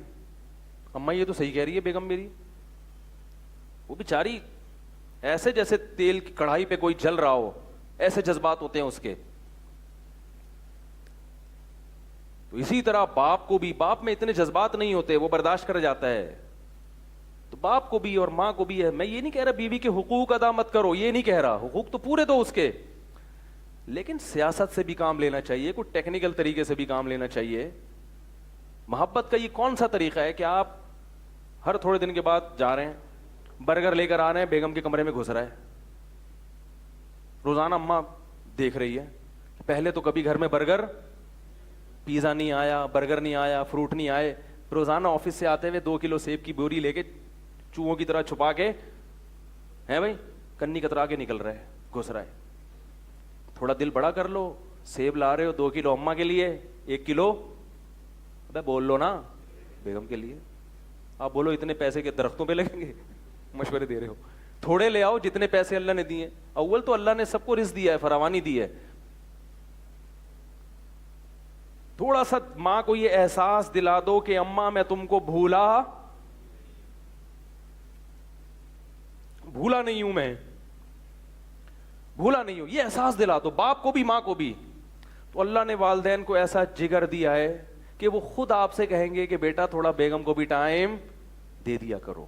اماں یہ تو صحیح کہہ رہی ہے بیگم میری. وہ بیچاری ایسے جیسے تیل کی کڑھائی پہ کوئی جل رہا ہو، ایسے جذبات ہوتے ہیں اس کے. تو اسی طرح باپ کو بھی، باپ میں اتنے جذبات نہیں ہوتے، وہ برداشت کر جاتا ہے. تو باپ کو بھی اور ماں کو بھی ہے. میں یہ نہیں کہہ رہا بیوی کے حقوق ادا مت کرو، یہ نہیں کہہ رہا، حقوق تو پورے دو اس کے، لیکن سیاست سے بھی کام لینا چاہیے، کوئی ٹیکنیکل طریقے سے بھی کام لینا چاہیے. محبت کا یہ کون سا طریقہ ہے کہ آپ ہر تھوڑے دن کے بعد جا رہے ہیں، برگر لے کر آ رہے ہیں، بیگم کے کمرے میں گھس رہا ہے، روزانہ اماں دیکھ رہی ہے. پہلے تو کبھی گھر میں برگر، پیزا نہیں آیا، برگر نہیں آیا، فروٹ نہیں آئے. روزانہ آفس سے آتے ہوئے 2 کلو سیب کی بوری لے کے چوہوں کی طرح چھپا کے ہے بھائی کنی کترا کے نکل رہا ہے، گھس رہا ہے. تھوڑا دل بڑا کر لو، سیب لا رہے ہو 2 کلو اماں کے لیے، 1 کلو بول لو نا بیگم کے لیے. آپ بولو اتنے پیسے کے درختوں پہ لگیں گے، مشورے دے رہے ہو. تھوڑے لے آؤ جتنے پیسے اللہ نے دیے. اول تو اللہ نے سب کو رزق دیا ہے، فراوانی دی ہے. تھوڑا سا ماں کو یہ احساس دلا دو کہ اماں میں تم کو بھولا نہیں ہوں، میں بھولا نہیں ہوں، یہ احساس دلا دو باپ کو بھی ماں کو بھی. تو اللہ نے والدین کو ایسا جگر دیا ہے کہ وہ خود آپ سے کہیں گے کہ بیٹا تھوڑا بیگم کو بھی ٹائم دے دیا کرو.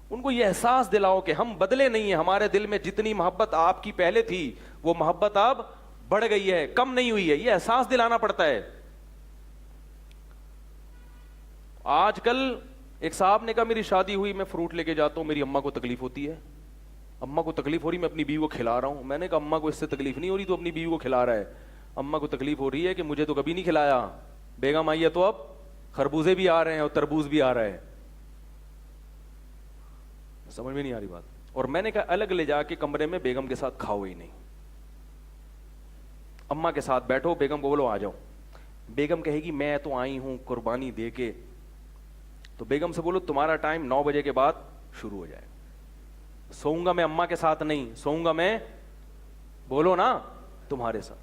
ان کو یہ احساس دلاؤ کہ ہم بدلے نہیں ہیں، ہمارے دل میں جتنی محبت آپ کی پہلے تھی وہ محبت اب بڑھ گئی ہے، کم نہیں ہوئی ہے. یہ احساس دلانا پڑتا ہے. آج کل ایک صاحب نے کہا میری شادی ہوئی، میں فروٹ لے کے جاتا ہوں، میری اماں کو تکلیف ہوتی ہے، اماں کو تکلیف ہو رہی، میں اپنی بیوی کو کھلا رہا ہوں. میں نے کہا اماں کو اس سے تکلیف نہیں ہو رہی تو اپنی بیوی کو کھلا رہا ہے. اماں کو تکلیف ہو رہی ہے کہ مجھے تو کبھی نہیں کھلایا، بیگم آئی ہے تو اب خربوزے بھی آ رہے ہیں اور تربوز بھی آ رہے ہیں. سمجھ میں نہیں آ رہی بات. اور میں نے کہا الگ لے جا کے کمرے میں بیگم کے ساتھ کھاؤ ہی نہیں، اماں کے ساتھ بیٹھو، بیگم کو بولو آ جاؤ. بیگم کہے گی میں تو آئی ہوں قربانی دے کے، تو بیگم سے بولو تمہارا ٹائم 9 بجے کے بعد شروع ہو جائے. سوؤں گا میں اماں کے ساتھ نہیں، سوؤں گا میں بولو نا تمہارے ساتھ.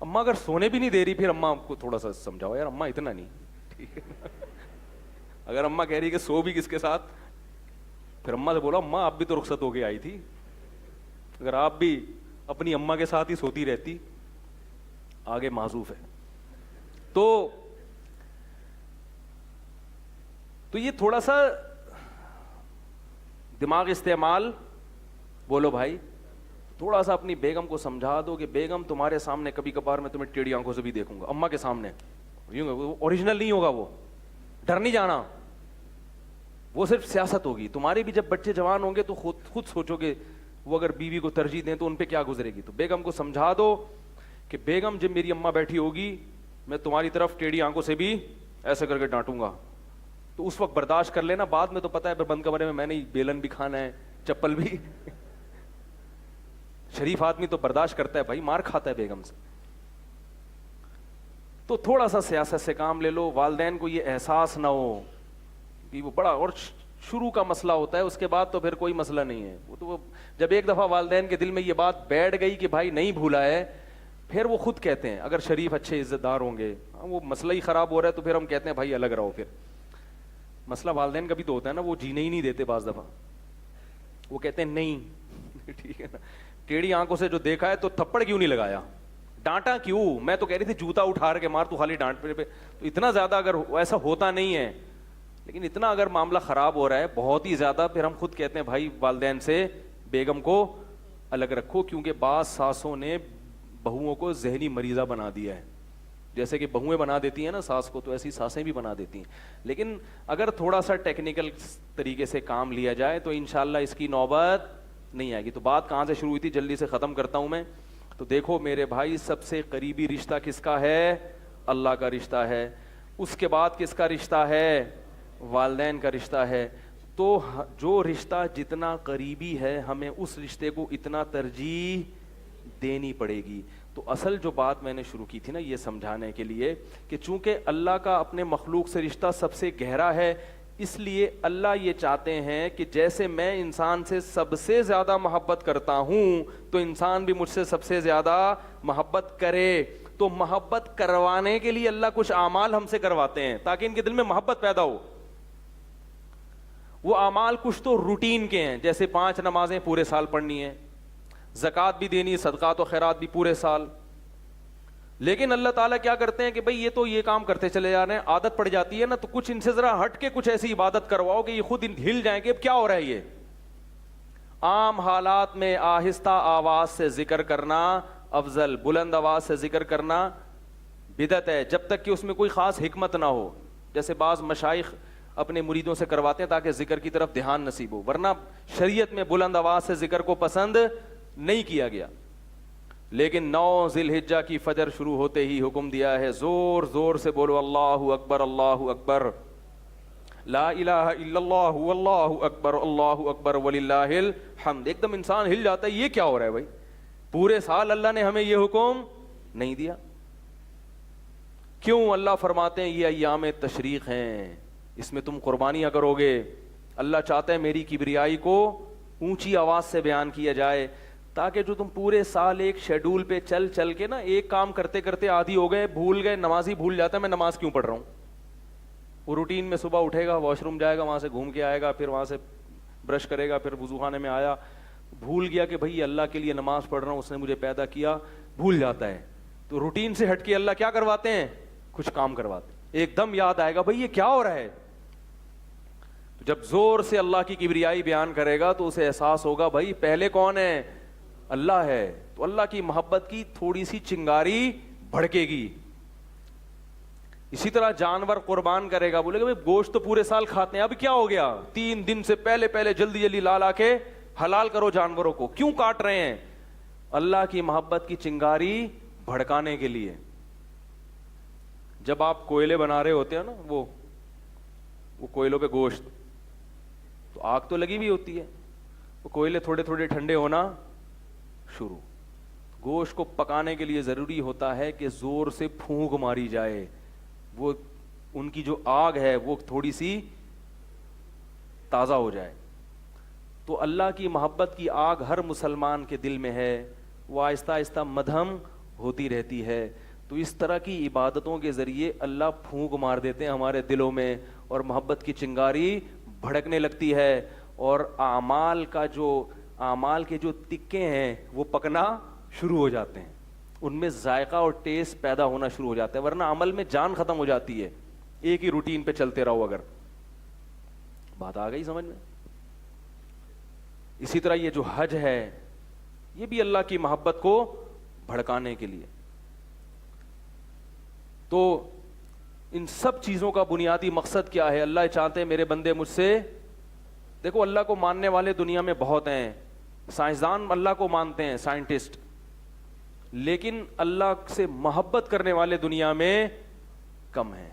اماں اگر سونے بھی نہیں دے رہی پھر اماں کو تھوڑا سا سمجھاؤ یار اماں اتنا نہیں، ٹھیک ہے. اگر اماں کہہ رہی کہ سو بھی کس کے ساتھ، پھر اماں سے بولو اماں آپ بھی تو رخصت ہو کے آئی تھی، اگر آپ بھی اپنی اماں کے ساتھ ہی سوتی رہتی، آگے معذوف ہے. تو یہ تھوڑا سا دماغ استعمال، بولو بھائی تھوڑا سا اپنی بیگم کو سمجھا دو کہ بیگم تمہارے سامنے کبھی کبھار میں تمہیں ٹیڑھی آنکھوں سے بھی دیکھوں گا، اماں کے سامنے. اوریجنل نہیں ہوگا، وہ ڈر نہیں جانا، وہ صرف سیاست ہوگی. تمہارے بھی جب بچے جوان ہوں گے تو خود سوچو گے وہ اگر بیوی کو ترجیح دیں تو ان پہ کیا گزرے گی. تو بیگم کو سمجھا دو کہ بیگم جب میری اماں بیٹھی ہوگی میں تمہاری طرف ٹیڑھی آنکھوں سے بھی ایسے کر کے ڈانٹوں گا، تو اس وقت برداشت کر لینا. بعد میں تو پتا ہے بند کمرے میں نے بیلن بھی کھانا ہے، چپل بھی. شریف آدمی تو برداشت کرتا ہے بھائی، مار کھاتا ہے بیگم سے. تو تھوڑا سا سیاست سے کام لے لو. والدین کو یہ احساس نہ ہو کہ وہ بڑا اور شروع کا مسئلہ ہوتا ہے، اس کے بعد تو پھر کوئی مسئلہ نہیں ہے. وہ تو جب ایک دفعہ والدین کے دل میں یہ بات بیٹھ گئی کہ بھائی نہیں بھولا ہے، پھر وہ خود کہتے ہیں اگر شریف اچھے عزت دار ہوں گے، وہ مسئلہ ہی خراب ہو رہا ہے تو پھر ہم کہتے ہیں بھائی الگ رہو. پھر مسئلہ والدین کا بھی تو ہوتا ہے نا، وہ جینے ہی نہیں دیتے بعض دفعہ، وہ کہتے ہیں نہیں ٹھیک ہے نا، ٹیڑھی آنکھوں سے جو دیکھا ہے تو تھپڑ کیوں نہیں لگایا، ڈانٹا کیوں. میں تو کہہ رہی تھی جوتا اٹھا کے مار، تو خالی ڈانٹ پہ. تو اتنا زیادہ اگر ایسا ہوتا نہیں ہے، لیکن اتنا اگر معاملہ خراب ہو رہا ہے بہت ہی زیادہ، پھر ہم خود کہتے ہیں بھائی والدین سے بیگم کو الگ رکھو. کیونکہ بعض ساسوں نے بہوؤں کو ذہنی مریضہ بنا دیا ہے. جیسے کہ بہویں بنا دیتی ہیں نا ساس کو، تو ایسی ساسیں بھی بنا دیتی ہیں. لیکن اگر تھوڑا سا ٹیکنیکل طریقے سے کام لیا جائے تو انشاءاللہ اس کی نوبت نہیں آئے گی. تو بات کہاں سے شروع ہوئی تھی، جلدی سے ختم کرتا ہوں میں. تو دیکھو میرے بھائی، سب سے قریبی رشتہ کس کا ہے؟ اللہ کا رشتہ ہے. اس کے بعد کس کا رشتہ ہے؟ والدین کا رشتہ ہے. تو جو رشتہ جتنا قریبی ہے ہمیں اس رشتے کو اتنا ترجیح دینی پڑے گی. تو اصل جو بات میں نے شروع کی تھی نا یہ سمجھانے کے لیے کہ چونکہ اللہ کا اپنے مخلوق سے رشتہ سب سے گہرا ہے، اس لیے اللہ یہ چاہتے ہیں کہ جیسے میں انسان سے سب سے زیادہ محبت کرتا ہوں تو انسان بھی مجھ سے سب سے زیادہ محبت کرے. تو محبت کروانے کے لیے اللہ کچھ اعمال ہم سے کرواتے ہیں تاکہ ان کے دل میں محبت پیدا ہو. وہ اعمال کچھ تو روٹین کے ہیں، جیسے 5 نمازیں پورے سال پڑھنی ہیں، زکوٰۃ بھی دینی، صدقات و خیرات بھی پورے سال. لیکن اللہ تعالیٰ کیا کرتے ہیں کہ بھئی یہ تو یہ کام کرتے چلے جا رہے ہیں، عادت پڑ جاتی ہے نا، تو کچھ ان سے ذرا ہٹ کے کچھ ایسی عبادت کرواؤ کہ یہ خود ہل جائیں گے اب کیا ہو رہا ہے. یہ عام حالات میں آہستہ آواز سے ذکر کرنا افضل، بلند آواز سے ذکر کرنا بدعت ہے، جب تک کہ اس میں کوئی خاص حکمت نہ ہو. جیسے بعض مشائخ اپنے مریدوں سے کرواتے ہیں تاکہ ذکر کی طرف دھیان نصیب ہو، ورنہ شریعت میں بلند آواز سے ذکر کو پسند نہیں کیا گیا. لیکن 9 ذی الحجہ کی فجر شروع ہوتے ہی حکم دیا ہے زور زور سے بولو اللہ اکبر لا الہ الا اللہ واللہ اکبر وللہ الحمد. ایک دم انسان ہل جاتا ہے، یہ کیا ہو رہا ہے بھائی؟ پورے سال اللہ نے ہمیں یہ حکم نہیں دیا. کیوں؟ اللہ فرماتے ہیں یہ ایام تشریق ہیں، اس میں تم قربانیاں کرو گے. اللہ چاہتا ہے میری کبریائی کو اونچی آواز سے بیان کیا جائے، تاکہ جو تم پورے سال ایک شیڈول پہ چل چل کے نا ایک کام کرتے کرتے عادی ہو گئے، بھول گئے. نمازی بھول جاتا ہے میں نماز کیوں پڑھ رہا ہوں. وہ روٹین میں صبح اٹھے گا، واش روم جائے گا، وہاں سے گھوم کے آئے گا، پھر وہاں سے برش کرے گا، پھر وضو خانے میں آیا، بھول گیا کہ بھائی اللہ کے لیے نماز پڑھ رہا ہوں، اس نے مجھے پیدا کیا، بھول جاتا ہے. تو روٹین سے ہٹ کے اللہ کیا کرواتے ہیں؟ کچھ کام کرواتے ہیں. ایک دم یاد آئے گا بھائی یہ کیا ہو رہا ہے. جب زور سے اللہ کی کبریائی بیان کرے گا تو اسے احساس ہوگا بھائی پہلے کون ہے؟ اللہ ہے. تو اللہ کی محبت کی تھوڑی سی چنگاری بھڑکے گی. اسی طرح جانور قربان کرے گا، بولے گا بھائی گوشت تو پورے سال کھاتے ہیں، اب کیا ہو گیا؟ 3 دن سے پہلے جلدی جلدی لا کے حلال کرو جانوروں کو. کیوں کاٹ رہے ہیں؟ اللہ کی محبت کی چنگاری بھڑکانے کے لیے. جب آپ کوئلے بنا رہے ہوتے ہیں نا، وہ کوئلوں پہ گوشت، تو آگ تو لگی ہوئی ہوتی ہے، وہ کوئلے تھوڑے تھوڑے ٹھنڈے ہونا شروع. گوشت کو پکانے کے لیے ضروری ہوتا ہے کہ زور سے پھونک ماری جائے، وہ ان کی جو آگ ہے وہ تھوڑی سی تازہ ہو جائے. تو اللہ کی محبت کی آگ ہر مسلمان کے دل میں ہے، وہ آہستہ آہستہ مدھم ہوتی رہتی ہے. تو اس طرح کی عبادتوں کے ذریعے اللہ پھونک مار دیتے ہیں ہمارے دلوں میں، اور محبت کی چنگاری بھڑکنے لگتی ہے، اور اعمال کے جو تکے ہیں وہ پکنا شروع ہو جاتے ہیں، ان میں ذائقہ اور ٹیسٹ پیدا ہونا شروع ہو جاتا ہے. ورنہ عمل میں جان ختم ہو جاتی ہے ایک ہی روٹین پہ چلتے رہو. اگر بات آ گئی سمجھ میں؟ اسی طرح یہ جو حج ہے یہ بھی اللہ کی محبت کو بھڑکانے کے لیے. تو ان سب چیزوں کا بنیادی مقصد کیا ہے؟ اللہ چاہتے ہیں میرے بندے مجھ سے، دیکھو اللہ کو ماننے والے دنیا میں بہت ہیں، سائنسدان اللہ کو مانتے ہیں، سائنٹسٹ، لیکن اللہ سے محبت کرنے والے دنیا میں کم ہیں.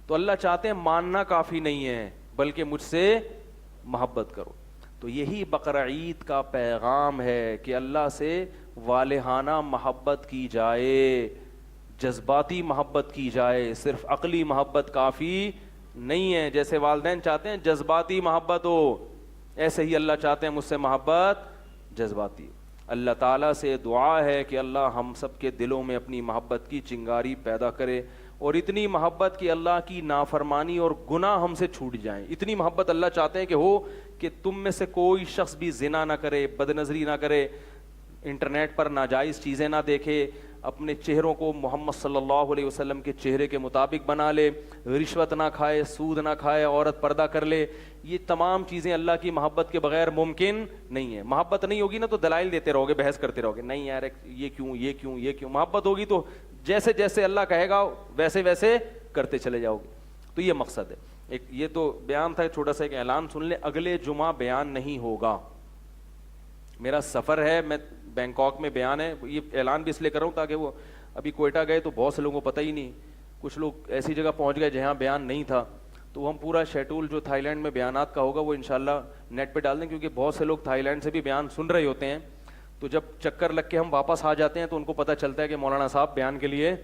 تو اللہ چاہتے ہیں ماننا کافی نہیں ہے بلکہ مجھ سے محبت کرو. تو یہی بقرعید کا پیغام ہے کہ اللہ سے والہانہ محبت کی جائے، جذباتی محبت کی جائے. صرف عقلی محبت کافی نہیں ہے. جیسے والدین چاہتے ہیں جذباتی محبت ہو، ایسے ہی اللہ چاہتے ہیں مجھ سے محبت جذباتی. اللہ تعالیٰ سے دعا ہے کہ اللہ ہم سب کے دلوں میں اپنی محبت کی چنگاری پیدا کرے، اور اتنی محبت کہ اللہ کی نافرمانی اور گناہ ہم سے چھوٹ جائیں. اتنی محبت اللہ چاہتے ہیں کہ ہو کہ تم میں سے کوئی شخص بھی زنا نہ کرے، بد نظری نہ کرے، انٹرنیٹ پر ناجائز چیزیں نہ دیکھے، اپنے چہروں کو محمد صلی اللہ علیہ وسلم کے چہرے کے مطابق بنا لے، رشوت نہ کھائے، سود نہ کھائے، عورت پردہ کر لے. یہ تمام چیزیں اللہ کی محبت کے بغیر ممکن نہیں ہے. محبت نہیں ہوگی نا تو دلائل دیتے رہو گے، بحث کرتے رہو گے، نہیں یار یہ کیوں. محبت ہوگی تو جیسے جیسے اللہ کہے گا ویسے ویسے کرتے چلے جاؤ گے. تو یہ مقصد ہے. ایک یہ تو بیان تھا، چھوٹا سا ایک اعلان سن لیں. اگلے جمعہ بیان نہیں ہوگا، میرا سفر ہے، میں بینکاک میں بیان ہے. یہ اعلان بھی اس لیے کر رہا ہوں تاکہ وہ ابھی کوئٹہ گئے تو بہت سے لوگوں کو پتہ ہی نہیں، کچھ لوگ ایسی جگہ پہنچ گئے جہاں بیان نہیں تھا. تو ہم پورا شیڈول جو تھائی لینڈ میں بیانات کا ہوگا وہ انشاءاللہ نیٹ پہ ڈال دیں، کیونکہ بہت سے لوگ تھائی لینڈ سے بھی بیان سن رہے ہوتے ہیں. تو جب چکر لگ کے ہم واپس آ جاتے ہیں تو ان کو پتہ چلتا ہے کہ مولانا صاحب بیان کے لیے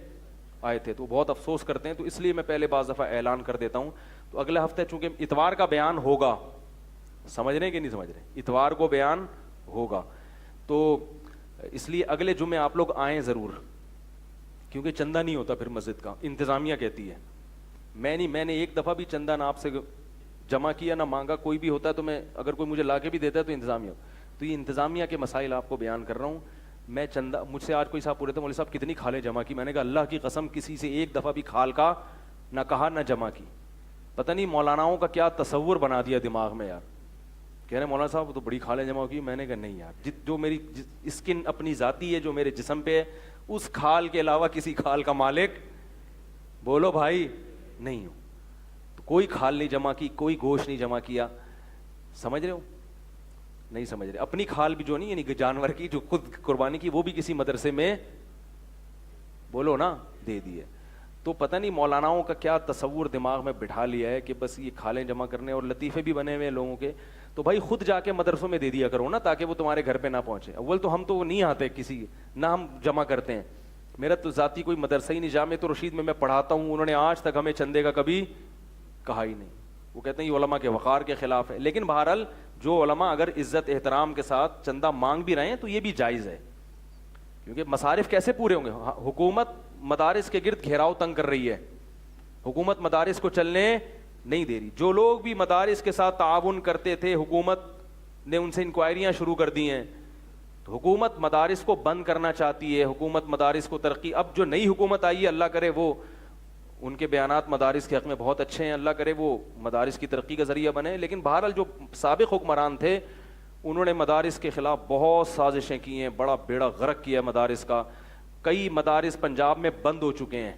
آئے تھے، تو بہت افسوس کرتے ہیں. تو اس لیے میں پہلے بعض دفعہ اعلان کر دیتا ہوں. تو اگلے ہفتے چونکہ اتوار کا بیان ہوگا، سمجھ رہے ہیں کہ نہیں سمجھ رہے، اتوار کو بیان ہوگا، تو اس لیے اگلے جمعے آپ لوگ آئیں ضرور، کیونکہ چندہ نہیں ہوتا پھر مسجد کا، انتظامیہ کہتی ہے. میں نے ایک دفعہ بھی چندہ نہ آپ سے جمع کیا نہ مانگا. کوئی بھی ہوتا ہے تو میں اگر کوئی مجھے لا کے بھی دیتا ہے تو انتظامیہ. تو یہ انتظامیہ کے مسائل آپ کو بیان کر رہا ہوں. میں چندہ, مجھ سے آج کوئی صاحب پورے تھے, مولوی صاحب کتنی کھالیں جمع کی؟ میں نے کہا اللہ کی قسم کسی سے ایک دفعہ بھی کھال کا نہ کہا نہ جمع کی. پتہ نہیں مولاناؤں کا کیا تصور بنا دیا دماغ میں یار. کہہ رہے مولانا صاحب تو بڑی کھالیں جمع کی. میں نے کہا نہیں یار, جو میری اسکن اپنی ذاتی ہے, جو میرے جسم پہ ہے, اس کھال کے علاوہ کسی کھال کا مالک بولو بھائی نہیں ہوں. تو کوئی کھال نہیں جمع کی, کوئی گوشت نہیں جمع کیا. سمجھ رہے ہو؟ نہیں سمجھ رہے. اپنی کھال بھی جو نہیں, یعنی جانور کی جو خود قربانی کی, وہ بھی کسی مدرسے میں بولو نا دے دیے. تو پتہ نہیں مولاناؤں کا کیا تصور دماغ میں بٹھا لیا ہے کہ بس یہ کھالیں جمع کرنے, اور لطیفے بھی بنے ہوئے ہیں لوگوں کے. تو بھائی خود جا کے مدرسوں میں دے دیا کرو نا, تاکہ وہ تمہارے گھر پہ نہ پہنچے. اول تو ہم تو نہیں آتے کسی, نہ ہم جمع کرتے ہیں. میرا تو ذاتی کوئی مدرسہ ہی نہیں. جامع رشید میں پڑھاتا ہوں, انہوں نے آج تک ہمیں چندے کا کبھی کہا ہی نہیں. وہ کہتے ہیں یہ علماء کے وقار کے خلاف ہے. لیکن بہرحال جو علماء اگر عزت احترام کے ساتھ چندہ مانگ بھی رہے ہیں تو یہ بھی جائز ہے, کیونکہ مصارف کیسے پورے ہوں گے؟ حکومت مدارس کے گرد گھیراؤ تنگ کر رہی ہے, حکومت مدارس کو چلنے نہیں دے رہی. جو لوگ بھی مدارس کے ساتھ تعاون کرتے تھے, حکومت نے ان سے انکوائریاں شروع کر دی ہیں. تو حکومت مدارس کو بند کرنا چاہتی ہے, حکومت مدارس کو ترقی. اب جو نئی حکومت آئی ہے, اللہ کرے وہ, ان کے بیانات مدارس کے حق میں بہت اچھے ہیں, اللہ کرے وہ مدارس کی ترقی کا ذریعہ بنے. لیکن بہرحال جو سابق حکمران تھے انہوں نے مدارس کے خلاف بہت سازشیں کی ہیں, بڑا بیڑا غرق کیا مدارس کا. کئی مدارس پنجاب میں بند ہو چکے ہیں.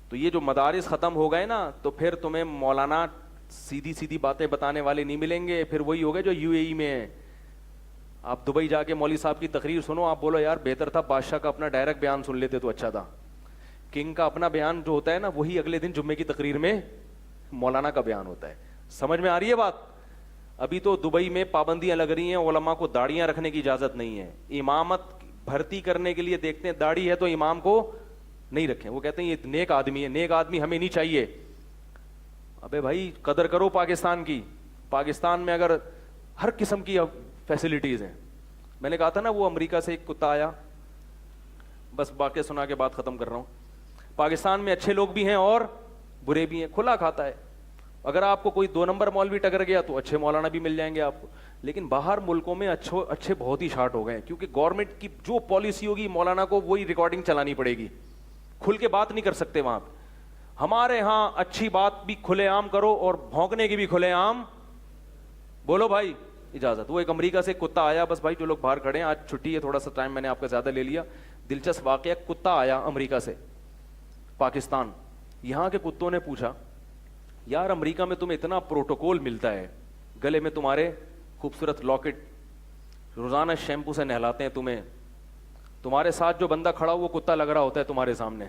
تو یہ جو مدارس ختم ہو گئے نا, تو پھر تمہیں مولانا سیدھی سیدھی باتیں بتانے والے نہیں ملیں گے. پھر وہی ہو گئے جو یو اے ای میں ہیں. آپ دبئی جا کے مولوی صاحب کی تقریر سنو, آپ بولو یار بہتر تھا بادشاہ کا اپنا ڈائریکٹ بیان سن لیتے تو اچھا تھا. کنگ کا اپنا بیان جو ہوتا ہے نا, وہی اگلے دن جمعے کی تقریر میں مولانا کا بیان ہوتا ہے. سمجھ میں آ رہی ہے بات؟ ابھی تو دبئی میں پابندیاں لگ رہی ہیں, علماء کو داڑیاں رکھنے کی اجازت نہیں ہے. امامت بھرتی کرنے کے لیے دیکھتے ہیں داڑھی ہے تو امام کو نہیں رکھیں. وہ کہتے ہیں یہ نیک آدمی ہے, نیک آدمی ہمیں نہیں چاہیے. ابے بھائی قدر کرو پاکستان کی. پاکستان میں اگر ہر قسم کی فیسلٹیز ہیں. میں نے کہا تھا نا وہ امریکہ سے ایک کتا آیا, بس واقعہ سنا کے بات ختم کر رہا ہوں. پاکستان میں اچھے لوگ بھی ہیں اور برے بھی ہیں, کھلا کھاتا ہے. اگر آپ کو کوئی 2 نمبر مولوی ٹکر گیا تو اچھے مولانا بھی مل جائیں گے آپ کو. لیکن باہر ملکوں میں اچھے بہت ہی شارٹ ہو گئے ہیں, کیونکہ گورنمنٹ کی جو پالیسی ہوگی مولانا کو وہی ریکارڈنگ چلانی پڑے گی. کھل کے بات نہیں کر سکتے وہاں پہ. ہمارے ہاں اچھی بات بھی کھلے عام کرو اور بھونکنے کی بھی کھلے عام بولو بھائی اجازت. وہ ایک امریکہ سے کتا آیا, بس بھائی جو لوگ باہر کھڑے ہیں, آج چھٹی ہے, تھوڑا سا ٹائم میں نے آپ کا زیادہ لے لیا. دلچسپ واقعہ, کتا آیا امریکہ سے پاکستان. یہاں کے کتوں نے پوچھا یار امریکہ میں تمہیں اتنا پروٹوکول ملتا ہے, گلے میں تمہارے خوبصورت لاکٹ, روزانہ شیمپو سے نہلاتے ہیں تمہیں, تمہارے ساتھ جو بندہ کھڑا وہ کتا لگ رہا ہوتا ہے تمہارے سامنے,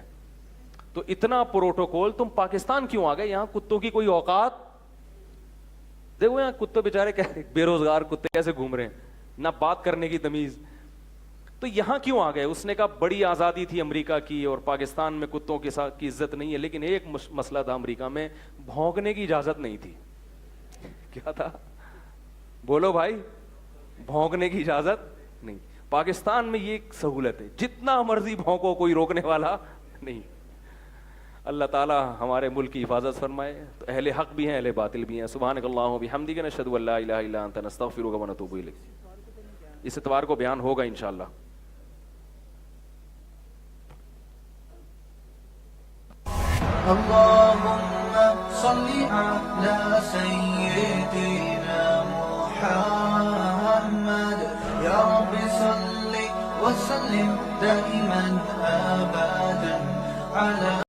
تو اتنا پروٹوکول, تم پاکستان کیوں آ گئے؟ یہاں کتوں کی کوئی اوقات دیکھو, یہاں کتے بیچارے بے روزگار کتے کیسے گھوم رہے ہیں, نہ بات کرنے کی تمیز. تو یہاں کیوں آ گئے؟ اس نے کہا بڑی آزادی تھی امریکہ کی اور پاکستان میں کتوں کے ساتھ کی عزت نہیں ہے, لیکن ایک مسئلہ تھا امریکہ میں, بھونکنے کی اجازت نہیں تھی. کیا تھا بولو بھائی؟ بھونکنے کی اجازت نہیں. پاکستان میں یہ ایک سہولت ہے, جتنا مرضی بھونکو کوئی روکنے والا نہیں. اللہ تعالی ہمارے ملک کی حفاظت فرمائے. تو اہل حق بھی ہیں اہل باطل بھی ہیں. سبحانک اللہم و بحمدک نشہد ان لا الہ الا انت نستغفرک و نتوب الیک. اس اتوار کو بیان ہوگا انشاءاللہ. اللهم صل على سيدنا محمد يا رب صل وسلم دائما أبدا على